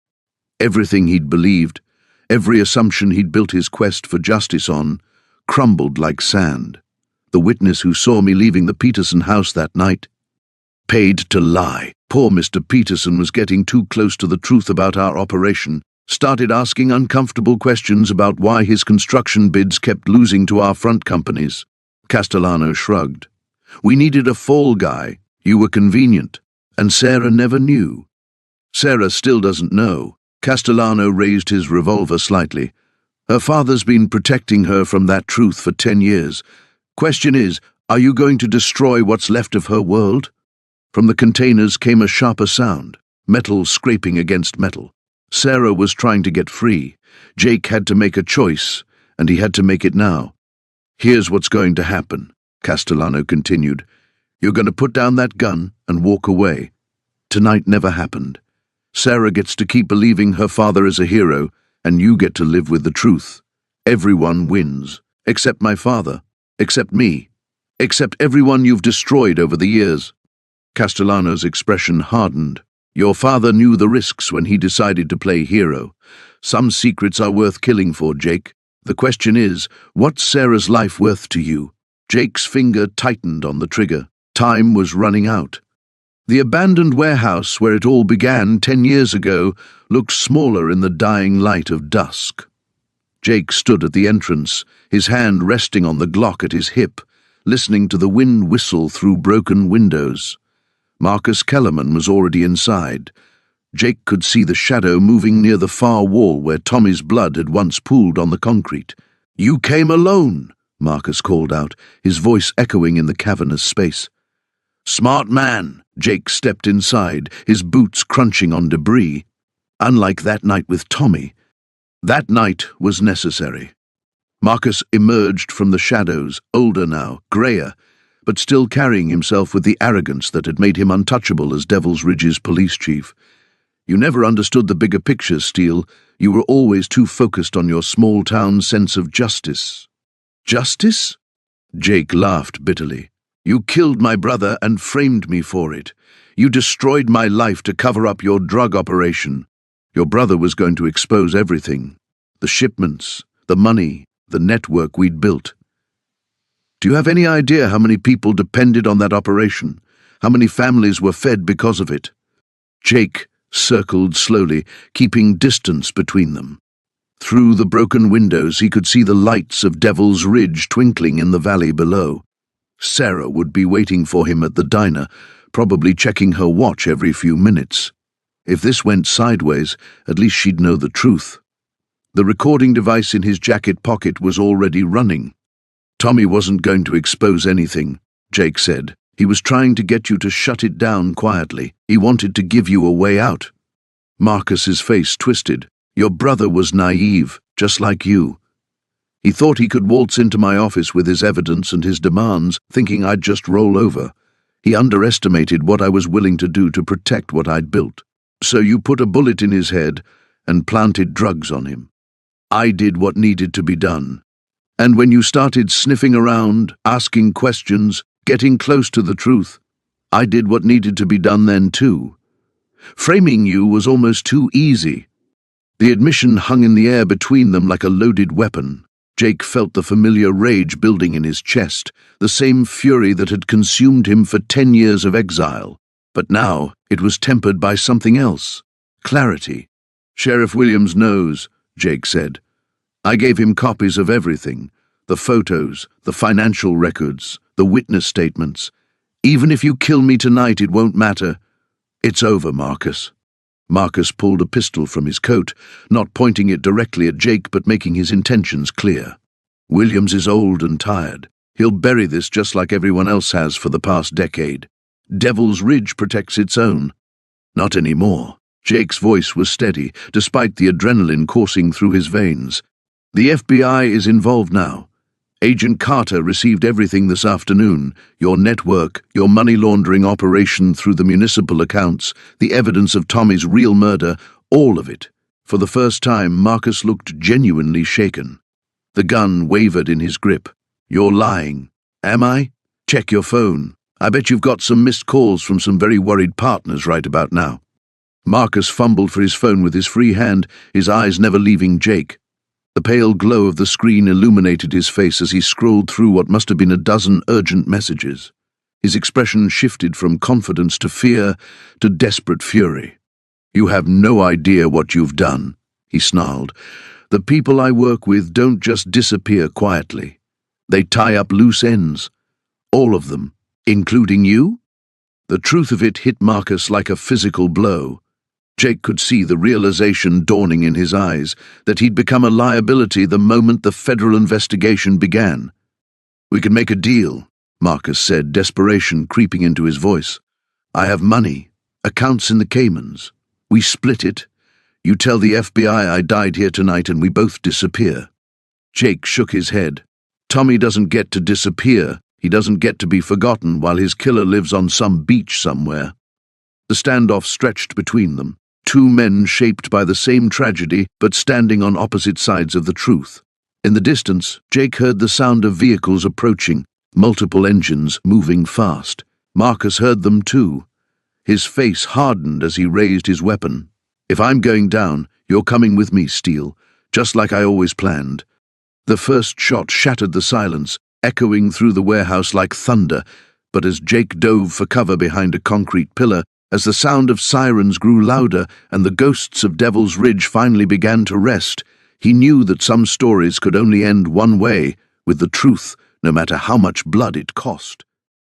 Everything he'd believed, every assumption he'd built his quest for justice on, crumbled like sand. The witness who saw me leaving the Peterson house that night paid to lie. Poor Mr. Peterson was getting too close to the truth about our operation, started asking uncomfortable questions about why his construction bids kept losing to our front companies. Castellano shrugged. We needed a fall guy. You were convenient. And Sarah never knew. Sarah still doesn't know. Castellano raised his revolver slightly. Her father's been protecting her from that truth for 10 years. Question is, are you going to destroy what's left of her world? From the containers came a sharper sound, metal scraping against metal. Sarah was trying to get free. Jake had to make a choice, and he had to make it now. Here's what's going to happen, Castellano continued. You're going to put down that gun and walk away. Tonight never happened. Sarah gets to keep believing her father is a hero, and you get to live with the truth. Everyone wins, except my father, except me, except everyone you've destroyed over the years. Castellano's expression hardened. Your father knew the risks when he decided to play hero. Some secrets are worth killing for, Jake. The question is, what's Sarah's life worth to you? Jake's finger tightened on the trigger. Time was running out. The abandoned warehouse where it all began 10 years ago looked smaller in the dying light of dusk. Jake stood at the entrance, his hand resting on the Glock at his hip, listening to the wind whistle through broken windows. Marcus Kellerman was already inside. Jake could see the shadow moving near the far wall where Tommy's blood had once pooled on the concrete. You came alone, Marcus called out, his voice echoing in the cavernous space. Smart man, Jake stepped inside, his boots crunching on debris. Unlike that night with Tommy, that night was necessary. Marcus emerged from the shadows, older now, greyer, but still carrying himself with the arrogance that had made him untouchable as Devil's Ridge's police chief. You never understood the bigger picture, Steele. You were always too focused on your small-town sense of justice. Justice? Jake laughed bitterly. You killed my brother and framed me for it. You destroyed my life to cover up your drug operation. Your brother was going to expose everything. The shipments, the money, the network we'd built. Do you have any idea how many people depended on that operation? How many families were fed because of it? Jake circled slowly, keeping distance between them. Through the broken windows he could see the lights of Devil's Ridge twinkling in the valley below. Sarah would be waiting for him at the diner, probably checking her watch every few minutes. If this went sideways, at least she'd know the truth. The recording device in his jacket pocket was already running. Tommy wasn't going to expose anything, Jake said. He was trying to get you to shut it down quietly. He wanted to give you a way out. Marcus's face twisted. Your brother was naive, just like you. He thought he could waltz into my office with his evidence and his demands, thinking I'd just roll over. He underestimated what I was willing to do to protect what I'd built. So you put a bullet in his head and planted drugs on him. I did what needed to be done. And when you started sniffing around, asking questions, getting close to the truth, I did what needed to be done then too. Framing you was almost too easy. The admission hung in the air between them like a loaded weapon. Jake felt the familiar rage building in his chest, the same fury that had consumed him for 10 years of exile. But now it was tempered by something else. Clarity. Sheriff Williams knows, Jake said. I gave him copies of everything. The photos, the financial records, the witness statements. Even if you kill me tonight, it won't matter. It's over, Marcus. Marcus pulled a pistol from his coat, not pointing it directly at Jake but making his intentions clear. Williams is old and tired. He'll bury this just like everyone else has for the past decade. Devil's Ridge protects its own. Not anymore. Jake's voice was steady, despite the adrenaline coursing through his veins. The FBI is involved now. Agent Carter received everything this afternoon, your network, your money laundering operation through the municipal accounts, the evidence of Tommy's real murder, all of it. For the first time, Marcus looked genuinely shaken. The gun wavered in his grip. "You're lying." "Am I? Check your phone. I bet you've got some missed calls from some very worried partners right about now." Marcus fumbled for his phone with his free hand, his eyes never leaving Jake. The pale glow of the screen illuminated his face as he scrolled through what must have been a dozen urgent messages. His expression shifted from confidence to fear to desperate fury. "You have no idea what you've done," he snarled. "The people I work with don't just disappear quietly. They tie up loose ends. All of them, including you?" The truth of it hit Marcus like a physical blow. Jake could see the realization dawning in his eyes that he'd become a liability the moment the federal investigation began. "We can make a deal," Marcus said, desperation creeping into his voice. "I have money, accounts in the Caymans. We split it. You tell the FBI I died here tonight and we both disappear." Jake shook his head. "Tommy doesn't get to disappear. He doesn't get to be forgotten while his killer lives on some beach somewhere." The standoff stretched between them, two men shaped by the same tragedy but standing on opposite sides of the truth. In the distance, Jake heard the sound of vehicles approaching, multiple engines moving fast. Marcus heard them too. His face hardened as he raised his weapon. "If I'm going down, you're coming with me, Steele, just like I always planned." The first shot shattered the silence, echoing through the warehouse like thunder, but as Jake dove for cover behind a concrete pillar, as the sound of sirens grew louder and the ghosts of Devil's Ridge finally began to rest, he knew that some stories could only end one way, with the truth, no matter how much blood it cost.